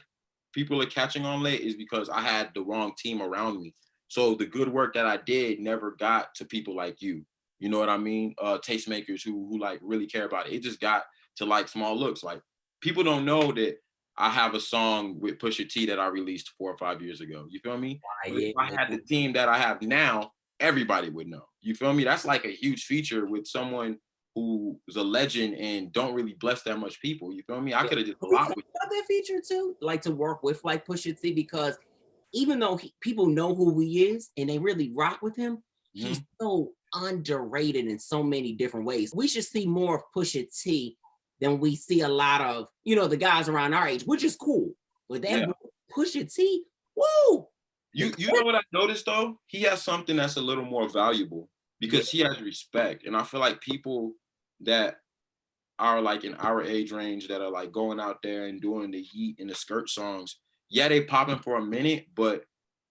people are catching on late is because I had the wrong team around me. So the good work that I did never got to people like you. You know what I mean? Tastemakers who like really care about it. It just got to like small looks. Like people don't know that I have a song with Pusha T that I released 4 or 5 years ago. You feel me? But if I had the team that I have now, everybody would know. You feel me? That's like a huge feature with someone who's a legend and don't really bless that much people. You feel me? I could have just a lot with that feature too, like to work with like Pusha T, because even though people know who he is and they really rock with him, he's so underrated in so many different ways. We should see more of Pusha T than we see a lot of, you know, the guys around our age, which is cool. But that Pusha T, woo! You know what I noticed though? He has something that's a little more valuable because he has respect. And I feel like people that are like in our age range that are like going out there and doing the heat and the skirt songs, yeah, they popping for a minute, but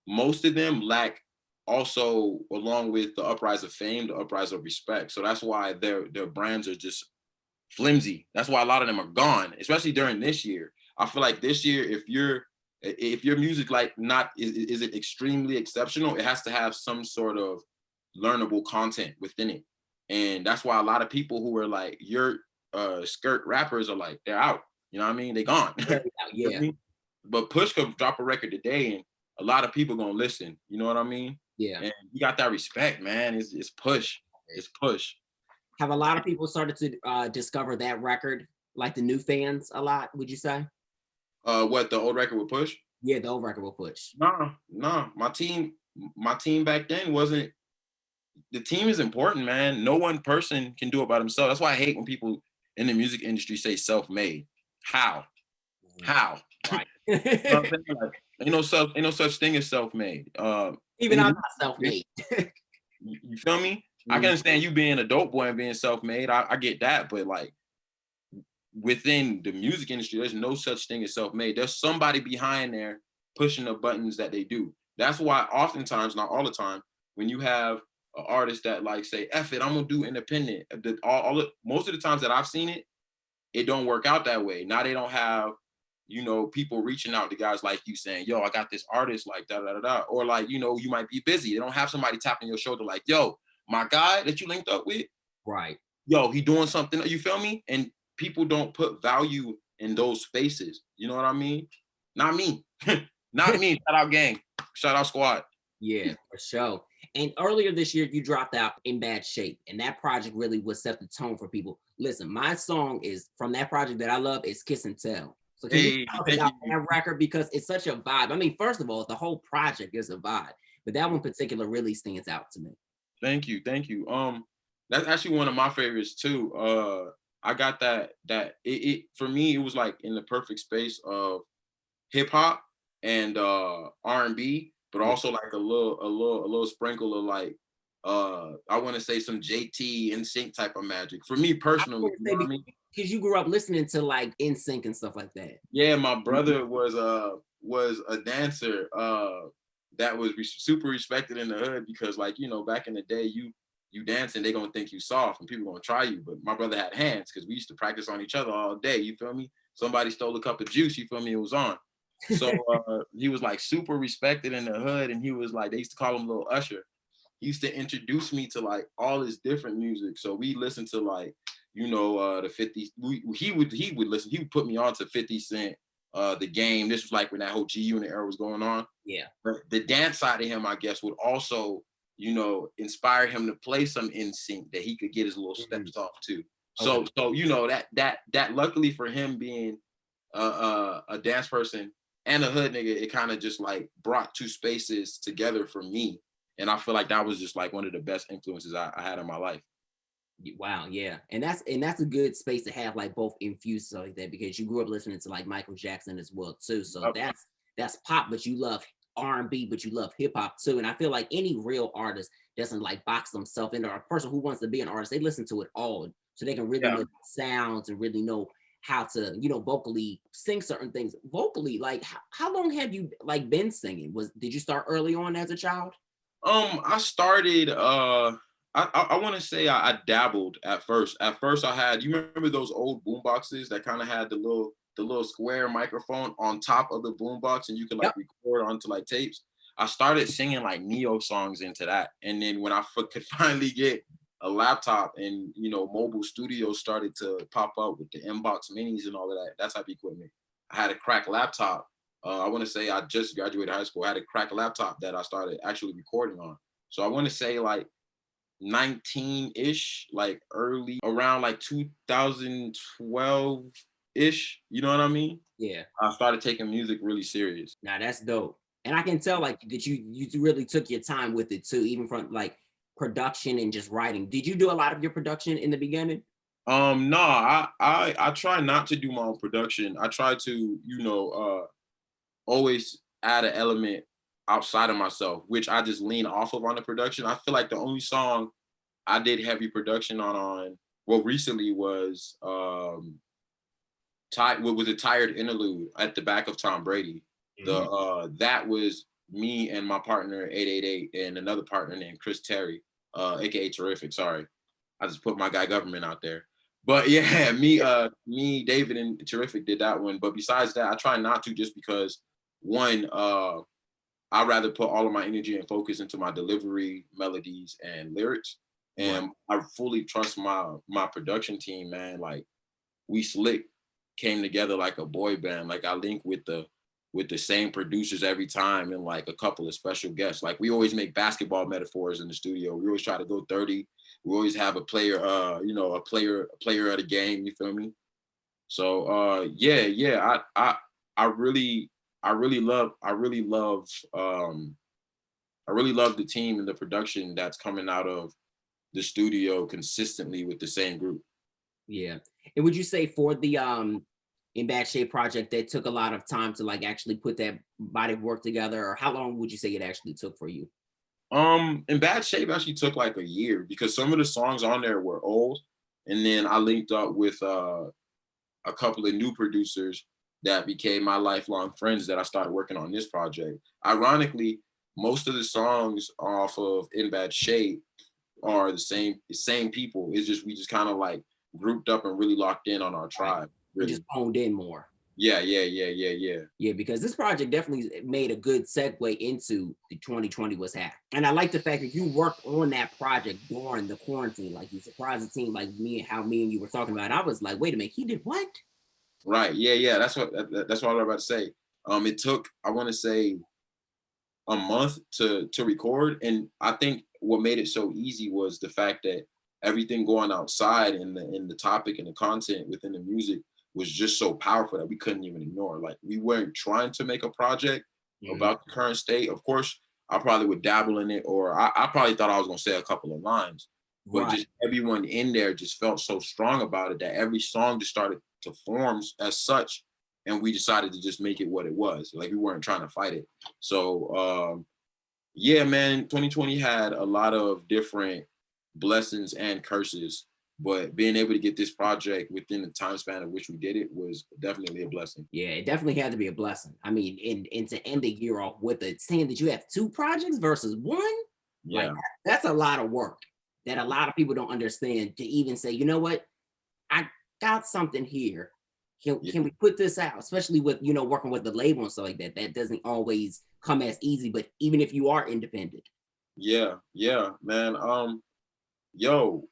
most of them lack also, along with the uprise of fame, the uprise of respect. So that's why their brands are just flimsy. That's why a lot of them are gone, especially during this year. I feel like this year, if your music like not is it extremely exceptional, it has to have some sort of learnable content within it. And that's why a lot of people who are like your skirt rappers are like, they're out. You know what I mean? They gone. Yeah. But Push could drop a record today and a lot of people gonna listen. You know what I mean? Yeah. And you got that respect, man. It's Push. It's Push. Have a lot of people started to discover that record, like the new fans a lot, would you say? What, the old record with Push? Yeah, the old record with Push. No. My team back then wasn't. The team is important, man. No one person can do it by themselves. That's why I hate when people in the music industry say self-made. How? Right. You know what I'm saying? Like, ain't no such thing as self-made. Even I'm not self-made. You feel me? I can understand you being a dope boy and being self-made. I get that, but like within the music industry, there's no such thing as self-made. There's somebody behind there pushing the buttons that they do. That's why oftentimes, not all the time, when you have an artist that like say, F it, I'm gonna do independent. Most of the times that I've seen it, it don't work out that way. Now they don't have, people reaching out to guys like you saying, yo, I got this artist like da. Or like, you might be busy. They don't have somebody tapping your shoulder like, yo, my guy that you linked up with, right? Yo, he doing something. You feel me? And people don't put value in those spaces. You know what I mean? Not me. Not me. Shout out gang. Shout out squad. Yeah, for sure. And earlier this year, you dropped out In Bad Shape. And that project really would set the tone for people. Listen, my song is from that project that I love is Kiss and Tell. So can you talk about that record? Because it's such a vibe. I mean, first of all, the whole project is a vibe. But that one in particular really stands out to me. Thank you. That's actually one of my favorites too. I got that for me, it was like in the perfect space of hip hop and R&B, but also like a little sprinkle of like I want to say some JT NSYNC type of magic. For me personally, you know what I mean? Because you grew up listening to like NSYNC and stuff like that. Yeah, my brother was a dancer that was super respected in the hood because, like, you know, back in the day, you dancing, they gonna think you soft and people gonna try you. But my brother had hands because we used to practice on each other all day. You feel me? Somebody stole a cup of juice. You feel me? It was on. So he was like super respected in the hood, and he was like, they used to call him Little Usher. He used to introduce me to like all this different music. So we listened to like, you know, the 50s. He would listen. He would put me on to 50 Cent, The Game. This was like when that whole G Unit era was going on. Yeah. But the dance side of him, I guess, would also, you know, inspire him to play some NSYNC that he could get his little steps off too. So Okay. so you know that luckily for him being a dance person and a hood nigga, it kind of just like brought two spaces together for me. And I feel like that was just like one of the best influences I had in my life. Wow, yeah, and that's a good space to have like both infused stuff like that because you grew up listening to like Michael Jackson as well too. So that's pop, but you love R&B, but you love hip hop too. And I feel like any real artist doesn't like box themselves into, or a person who wants to be an artist, they listen to it all so they can really know the sounds and really know how to, you know, vocally sing certain things. Vocally, like how long have you like been singing? Did you start early on as a child? I started I want to say I dabbled at first. At first I had, you remember those old boom boxes that kind of had the little square microphone on top of the boom box and you could like Yep. record onto like tapes. I started singing like neo songs into that. And then when I could finally get a laptop and, you know, mobile studios started to pop up with the Inbox minis and all of that type of equipment. I had a cracked laptop. I want to say I just graduated high school. I had a cracked laptop that I started actually recording on. So I want to say like 19-ish, like early around like 2012-ish. You know what I mean? Yeah. I started taking music really serious. Now that's dope. And I can tell like that you really took your time with it too, even from like production and just writing. Did you do a lot of your production in the beginning? No, I try not to do my own production. I try to, you know, always add an element outside of myself, which I just lean off of on the production. I feel like the only song I did heavy production on well recently was what was a tired interlude at the back of Tom Brady. The that was me and my partner 888 and another partner named Chris Terry, aka Terrific. Sorry, I just put my guy Government out there. But yeah, me, David, and Terrific did that one. But besides that, I try not to just because one, I'd rather put all of my energy and focus into my delivery, melodies, and lyrics. And I fully trust my production team, man. Like we slick came together like a boy band. Like I link with the same producers every time and like a couple of special guests. Like we always make basketball metaphors in the studio. We always try to go 30. We always have a player, you know, a player of the game, you feel me? So yeah, I really love the team and the production that's coming out of the studio consistently with the same group. Yeah. And would you say for the In Bad Shape project that took a lot of time to like actually put that body of work together, or how long would you say it actually took for you? In Bad Shape actually took like a year because some of the songs on there were old. And then I linked up with a couple of new producers that became my lifelong friends that I started working on this project. Ironically, most of the songs off of In Bad Shape are the same people. It's just we just kind of like grouped up and really locked in on our tribe. Really. Just honed in more. Yeah. Yeah, because this project definitely made a good segue into the 2020 was happening. And I like the fact that you worked on that project during the quarantine. Like you surprised the team like me and how me and you were talking about it. I was like, wait a minute, he did what? Right. Yeah. That's what I was about to say. It took, I want to say, a month to record. And I think what made it so easy was the fact that everything going outside and the topic and the content within the music was just so powerful that we couldn't even ignore. Like we weren't trying to make a project about the current state. Of course, I probably would dabble in it, or I probably thought I was gonna say a couple of lines, but just everyone in there just felt so strong about it that every song just started to form as such. And we decided to just make it what it was. Like we weren't trying to fight it. So Yeah, man, 2020 had a lot of different blessings and curses, but being able to get this project within the time span of which we did it was definitely a blessing. Yeah, it definitely had to be a blessing. I mean, and to end the year off with it saying that you have 2 projects versus 1, like, Yeah, that's a lot of work that a lot of people don't understand to even say, "You know what? I got something here. Can yeah, can we put this out?" Especially with, working with the label and stuff like that. That doesn't always come as easy, but even if you are independent. yeah, man. Yo,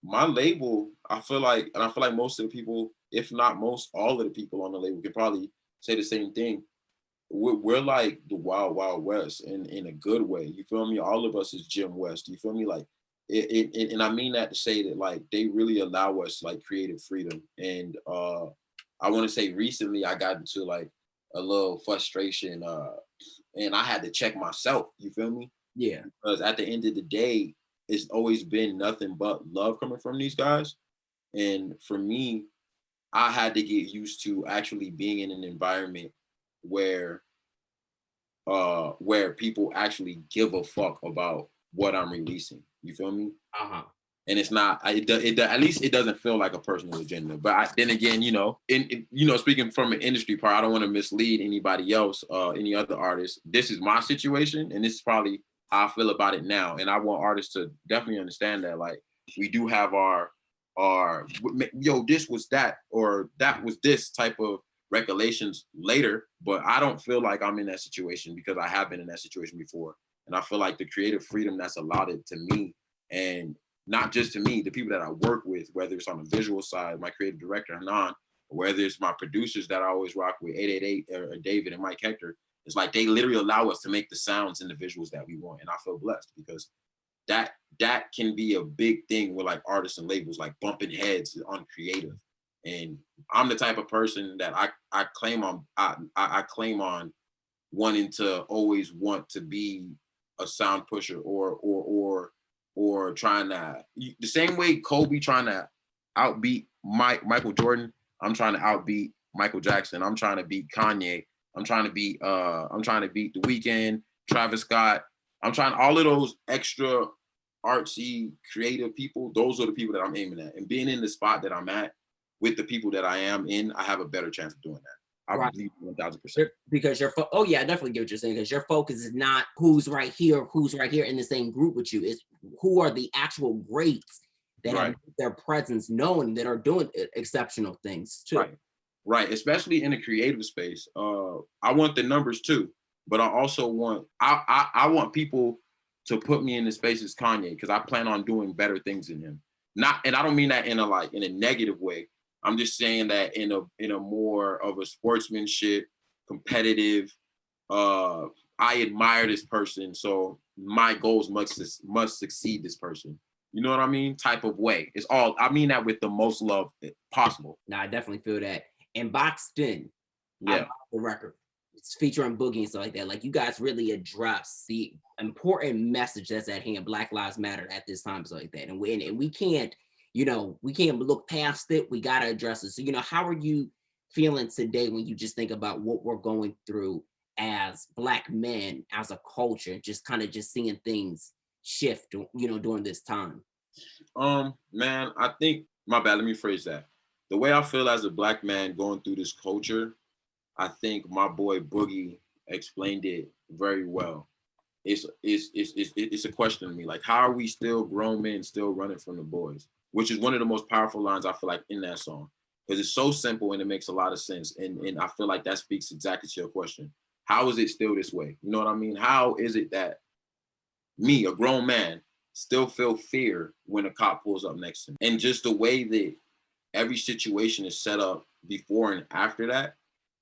my label, I feel like most of the people, if not most, all of the people on the label can probably say the same thing. We're like the wild, wild west in a good way. You feel me? All of us is Jim West. You feel me? Like, and I mean that to say that like they really allow us like creative freedom. And I want to say recently I got into like a little frustration, and I had to check myself. You feel me? Yeah. Because at the end of the day, it's always been nothing but love coming from these guys. And for me, I had to get used to actually being in an environment where where people actually give a fuck about what I'm releasing. You feel me? Uh-huh. And it's not. At least it doesn't feel like a personal agenda. But then again, speaking from an industry part, I don't want to mislead anybody else, any other artists. This is my situation, and this is probably how I feel about it now. And I want artists to definitely understand that, like, we do have our this was that, or that was this type of regulations later, but I don't feel like I'm in that situation because I have been in that situation before. And I feel like the creative freedom that's allotted to me, and not just to me, the people that I work with, whether it's on the visual side, my creative director, Hanan, or whether it's my producers that I always rock with, 888 or David and Mike Hector, it's like they literally allow us to make the sounds and the visuals that we want. And I feel blessed because that can be a big thing with like artists and labels, like bumping heads on creative. And I'm the type of person that I claim on I claim on wanting to always want to be a sound pusher, or trying to, the same way Kobe trying to outbeat Michael Jordan. I'm trying to outbeat Michael Jackson. I'm trying to beat Kanye. I'm trying to beat The Weeknd, Travis Scott. I'm trying all of those extra artsy creative people. Those are the people that I'm aiming at. And being in the spot that I'm at with the people that I am in, I have a better chance of doing that. I Right. believe 1000%. Because oh yeah, I definitely get what you're saying. Because your focus is not who's right here in the same group with you. It's who are the actual greats that have Right. their presence known, that are doing exceptional things too. Right. Especially in the creative space. I want the numbers too, but I also want I want people to put me in the space as Kanye, because I plan on doing better things than him. Not, and I don't mean that in a negative way. I'm just saying that in a more of a sportsmanship, competitive. I admire this person, so my goals must succeed this person. You know what I mean? Type of way. It's all, I mean that with the most love possible. Now I definitely feel that. And Boxed In, I Yeah. love the record. It's featuring Boogie and stuff like that. Like, you guys really address the important message that's at hand. Black Lives Matter at this time, stuff like that. And we can't, we can't look past it. We gotta address it. So, how are you feeling today when you just think about what we're going through as Black men, as a culture, just kind of just seeing things shift, during this time? Man, I think, my bad, let me phrase that. The way I feel as a Black man going through this culture, I think my boy Boogie explained it very well. It's a question to me, like, how are we still grown men still running from the boys? Which is one of the most powerful lines I feel like in that song, because it's so simple and it makes a lot of sense. And I feel like that speaks exactly to your question. How is it still this way? You know what I mean? How is it that me, a grown man, still feel fear when a cop pulls up next to me? And just the way that every situation is set up before and after that,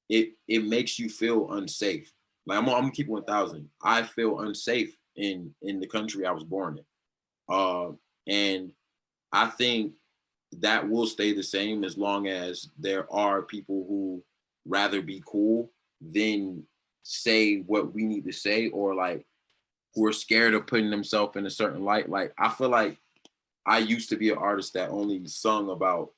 it makes you feel unsafe. Like, I'm gonna keep 1,000. I feel unsafe in the country I was born in, and I think that will stay the same as long as there are people who rather be cool than say what we need to say, or like who are scared of putting themselves in a certain light. Like, I feel like I used to be an artist that only sung about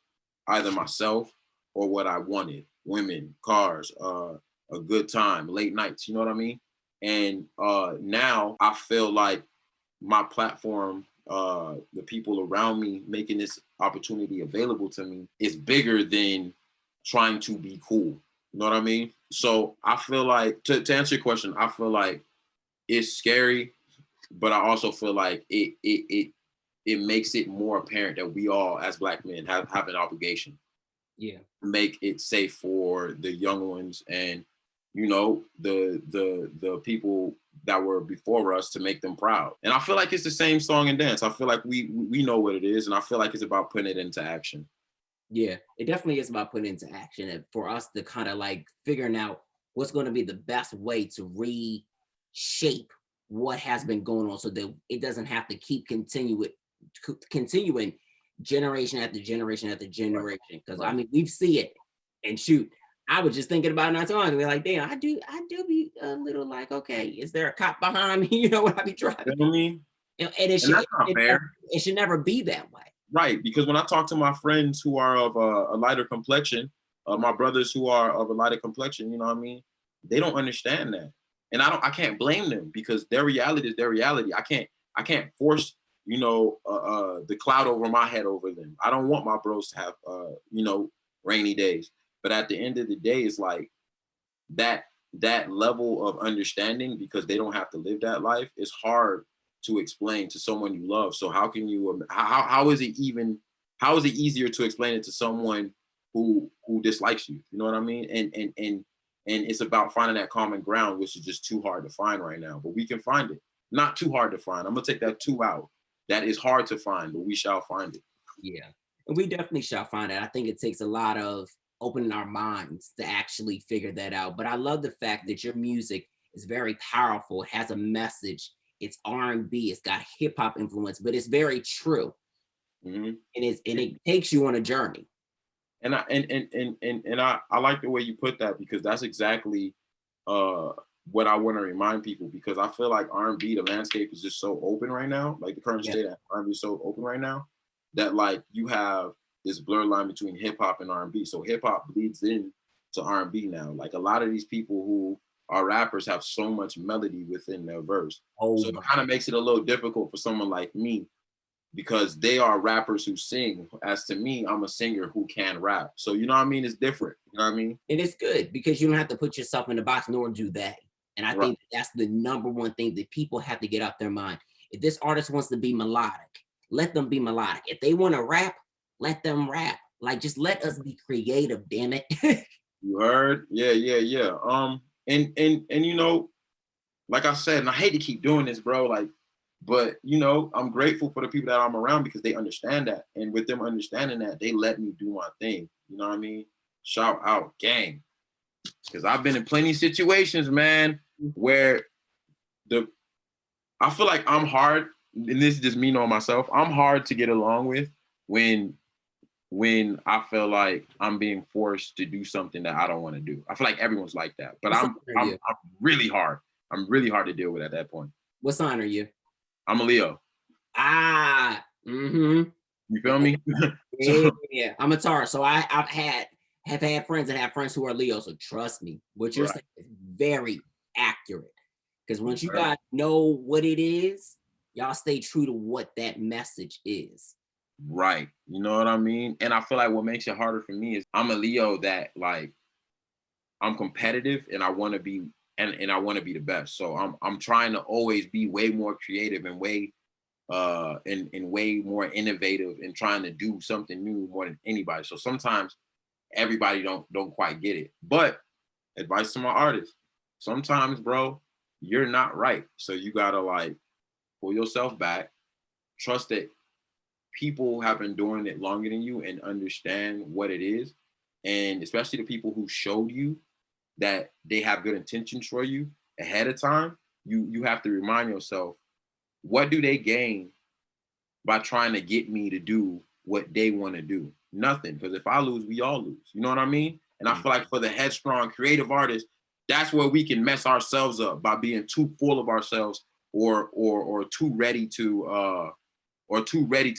either myself or what I wanted: women, cars, a good time, late nights. You know what I mean? And now I feel like my platform, the people around me making this opportunity available to me is bigger than trying to be cool. You know what I mean? So I feel like, to answer your question, I feel like it's scary, but I also feel like it makes it more apparent that we all, as Black men, have an obligation. Yeah. Make it safe for the young ones and, you know, the people that were before us, to make them proud. And I feel like it's the same song and dance. I feel like we know what it is, and I feel like it's about putting it into action. Yeah, it definitely is about putting it into action, and for us to kind of like figuring out what's going to be the best way to reshape what has been going on so that it doesn't have to keep continuing generation after generation after generation. Because I mean, we see it, and shoot, I was just thinking about it not too long ago. Like, damn, I do be a little like, okay, is there a cop behind me? You know, when I be driving. You know what I mean? And that's not fair. It should never be that way. Right, because when I talk to my friends who are of a lighter complexion, my brothers who are of a lighter complexion, you know what I mean? They don't understand that. And I can't blame them, because their reality is their reality. I can't force, you know, the cloud over my head over them. I don't want my bros to have, you know, rainy days. But at the end of the day, it's like that level of understanding, because they don't have to live that life, is hard to explain to someone you love. So how can you, how is it easier to explain it to someone who dislikes you? You know what I mean? And it's about finding that common ground, which is just too hard to find right now, but we can find it. Not too hard to find. I'm gonna take that too out. That is hard to find, but we shall find it. Yeah, and we definitely shall find it. I think it takes a lot of opening our minds to actually figure that out. But I love the fact that your music is very powerful. It has a message. It's R&B. It's got hip hop influence, but it's very true. Mm-hmm. And it takes you on a journey. And I like the way you put that, because that's exactly what I want to remind people, because I feel like R&B, the landscape is just so open right now. Like the current state of R&B is so open right now that like you have this blurred line between hip hop and R&B. So hip hop bleeds in to R&B now. Like a lot of these people who are rappers have so much melody within their verse. So it kind of makes it a little difficult for someone like me, because they are rappers who sing. As to me, I'm a singer who can rap. So you know what I mean? It's different. You know what I mean? And it's good because you don't have to put yourself in the box, nor do they. And I think that's the number one thing that people have to get out their mind. If this artist wants to be melodic, let them be melodic. If they want to rap, let them rap. Like, just let us be creative, damn it. You heard? Yeah. And you know, like I said, and I hate to keep doing this, bro, like, but you know, I'm grateful for the people that I'm around, because they understand that. And with them understanding that, they let me do my thing. You know what I mean? Shout out, gang. Because I've been in plenty of situations, man, where I feel like I'm hard, and this is just me knowing myself, I'm hard to get along with when I feel like I'm being forced to do something that I don't want to do. I feel like everyone's like that, but I'm really hard. I'm really hard to deal with at that point. What sign are you? I'm a Leo. You feel me? Yeah. I'm a Taurus. So have had friends that have friends who are Leo. So trust me, what you're saying is very accurate. Because once you guys know what it is, y'all stay true to what that message is. Right. You know what I mean? And I feel like what makes it harder for me is I'm a Leo that, like, I'm competitive and I want to be and I want to be the best. So I'm trying to always be way more creative and way and way more innovative and trying to do something new more than anybody. So sometimes everybody don't quite get it. But advice to my artists, sometimes, bro, you're not right. So you gotta like pull yourself back, trust that people have been doing it longer than you and understand what it is. And especially the people who showed you that they have good intentions for you ahead of time, you have to remind yourself, what do they gain by trying to get me to do what they want to do? Nothing, because if I lose, we all lose. You know what I mean? And I feel like for the headstrong creative artists, that's where we can mess ourselves up by being too full of ourselves or too ready to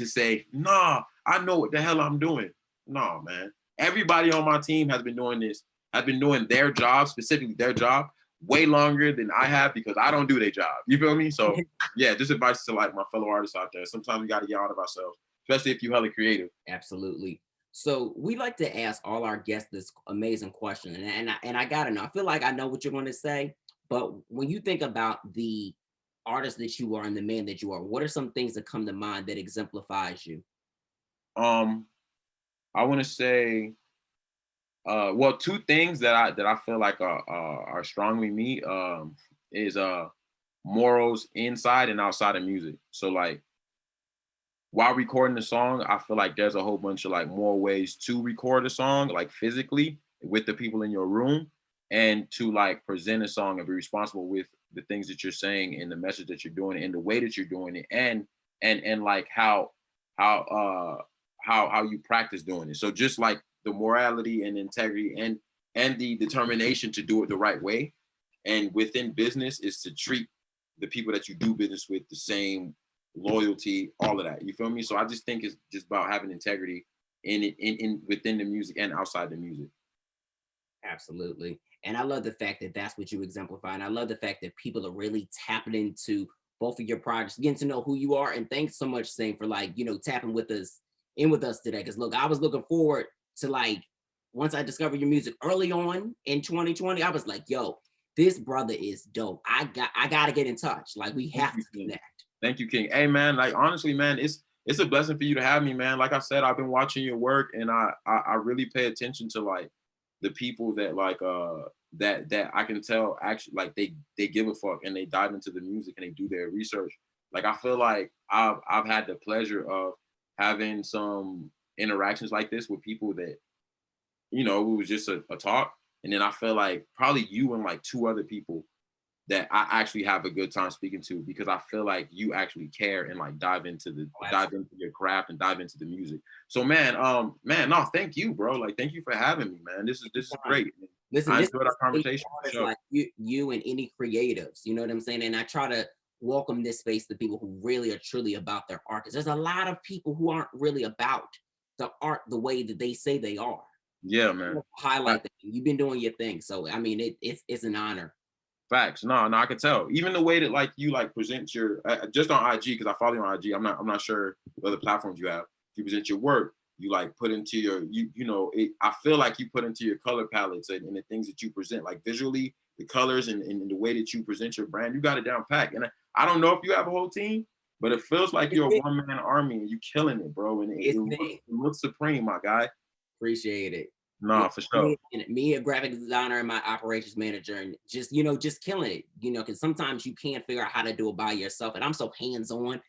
say, nah, I know what the hell I'm doing. No, man. Everybody on my team has been doing this, has been doing their job, specifically their job, way longer than I have because I don't do their job. You feel me? So yeah, just advice to like my fellow artists out there. Sometimes we got to get out of ourselves, especially if you hella creative. Absolutely. So we like to ask all our guests this amazing question, and I gotta know. I feel like I know what you're going to say, but when you think about the artist that you are and the man that you are, what are some things that come to mind that exemplifies you? I want to say, well, two things that I feel like are strongly me is morals inside and outside of music. So like while recording the song, I feel like there's a whole bunch of like more ways to record a song, like physically with the people in your room, and to like present a song and be responsible with the things that you're saying and the message that you're doing and the way that you're doing it, and like how you practice doing it. So just like the morality and integrity and the determination to do it the right way. And within business is to treat the people that you do business with the same loyalty, all of that. You feel me? So I just think it's just about having integrity in within the music and outside the music. Absolutely. And I love the fact that that's what you exemplify. And I love the fact that people are really tapping into both of your projects, getting to know who you are. And thanks so much, Saint, for like, tapping with us today. Because look, I was looking forward to like, once I discovered your music early on in 2020, I was like, yo, this brother is dope. I gotta get in touch. Like we have to connect. Thank you, King. Hey man, like honestly, man, it's a blessing for you to have me, man. Like I said, I've been watching your work and I really pay attention to like the people that like that I can tell actually like they give a fuck and they dive into the music and they do their research. Like I feel like I've had the pleasure of having some interactions like this with people that, it was just a talk. And then I feel like probably you and like two other people that I actually have a good time speaking to because I feel like you actually care and like dive into your craft and dive into the music. So man, no, thank you, bro. Like thank you for having me, man. This is great. Listen, I this enjoyed our conversation. Sure. Like you and any creatives, you know what I'm saying? And I try to welcome this space to people who really are truly about their art. Because there's a lot of people who aren't really about the art the way that they say they are. Yeah, man. Highlight that. You've been doing your thing. So I mean it's an honor. Facts. No, I can tell. Even the way that like you like present your just on IG because I follow you on IG. I'm not sure what other platforms you have. You present your work. You like put into your I feel like you put into your color palettes and the things that you present like visually, the colors and the way that you present your brand. You got it down pat. And I don't know if you have a whole team, but it feels like you're a one-man army and you killing it, bro. And it looks supreme, my guy. Appreciate it. No, for sure. Me, a graphic designer and my operations manager, and just killing it. Because sometimes you can't figure out how to do it by yourself, and I'm so hands-on.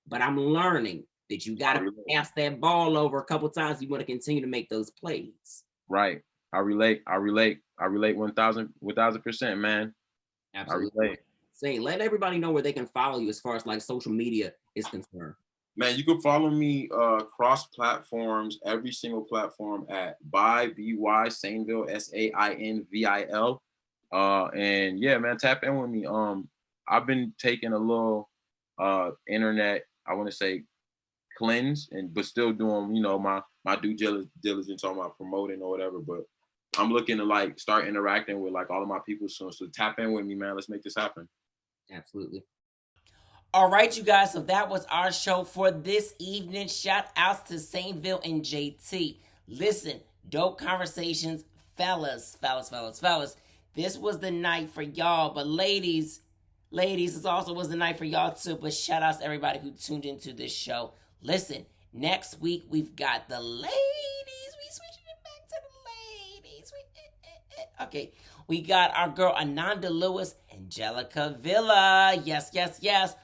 But I'm learning that you got to pass that ball over a couple times. You want to continue to make those plays. Right. I relate 1,000%, man. Absolutely. Saint, let everybody know where they can follow you as far as like social media is concerned. Man, you can follow me cross platforms, every single platform at by BY Sainvil SAINVIL. And yeah, man, tap in with me. I've been taking a little internet, I want to say cleanse but still doing, my due diligence on my promoting or whatever. But I'm looking to like start interacting with like all of my people soon. So tap in with me, man. Let's make this happen. Absolutely. All right, you guys. So that was our show for this evening. Shout outs to Sainvil and JT. Listen, dope conversations, fellas. This was the night for y'all. But ladies, this also was the night for y'all too. But shout outs to everybody who tuned into this show. Listen, next week we've got the ladies. We switching it back to the ladies. Okay. We got our girl Ananda Lewis, Angelica Villa. Yes.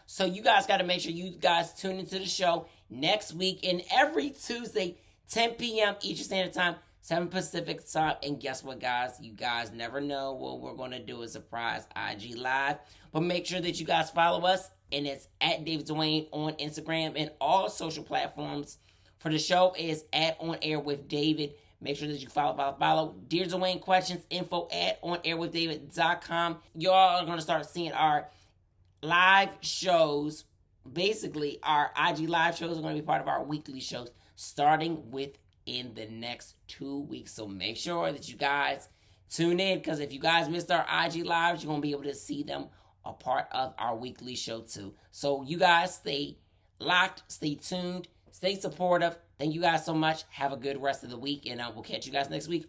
So you guys got to make sure you guys tune into the show next week and every Tuesday, 10 p.m. Eastern Standard Time, 7 Pacific Time. And guess what, guys? You guys never know what we're going to do a surprise IG Live. But make sure that you guys follow us. And it's at David Duane on Instagram and all social platforms. For the show is at On Air with David. Make sure that you follow. Dear Duane questions, info at onairwithdavid.com. Y'all are going to start seeing our live shows. Basically, our IG live shows are going to be part of our weekly shows starting within the next 2 weeks. So make sure that you guys Tune in, because if you guys missed our IG lives, you're going to be able to see them a part of our weekly show too. So you guys stay locked, stay tuned, stay supportive. Thank you guys so much. Have a good rest of the week, and we'll catch you guys next week.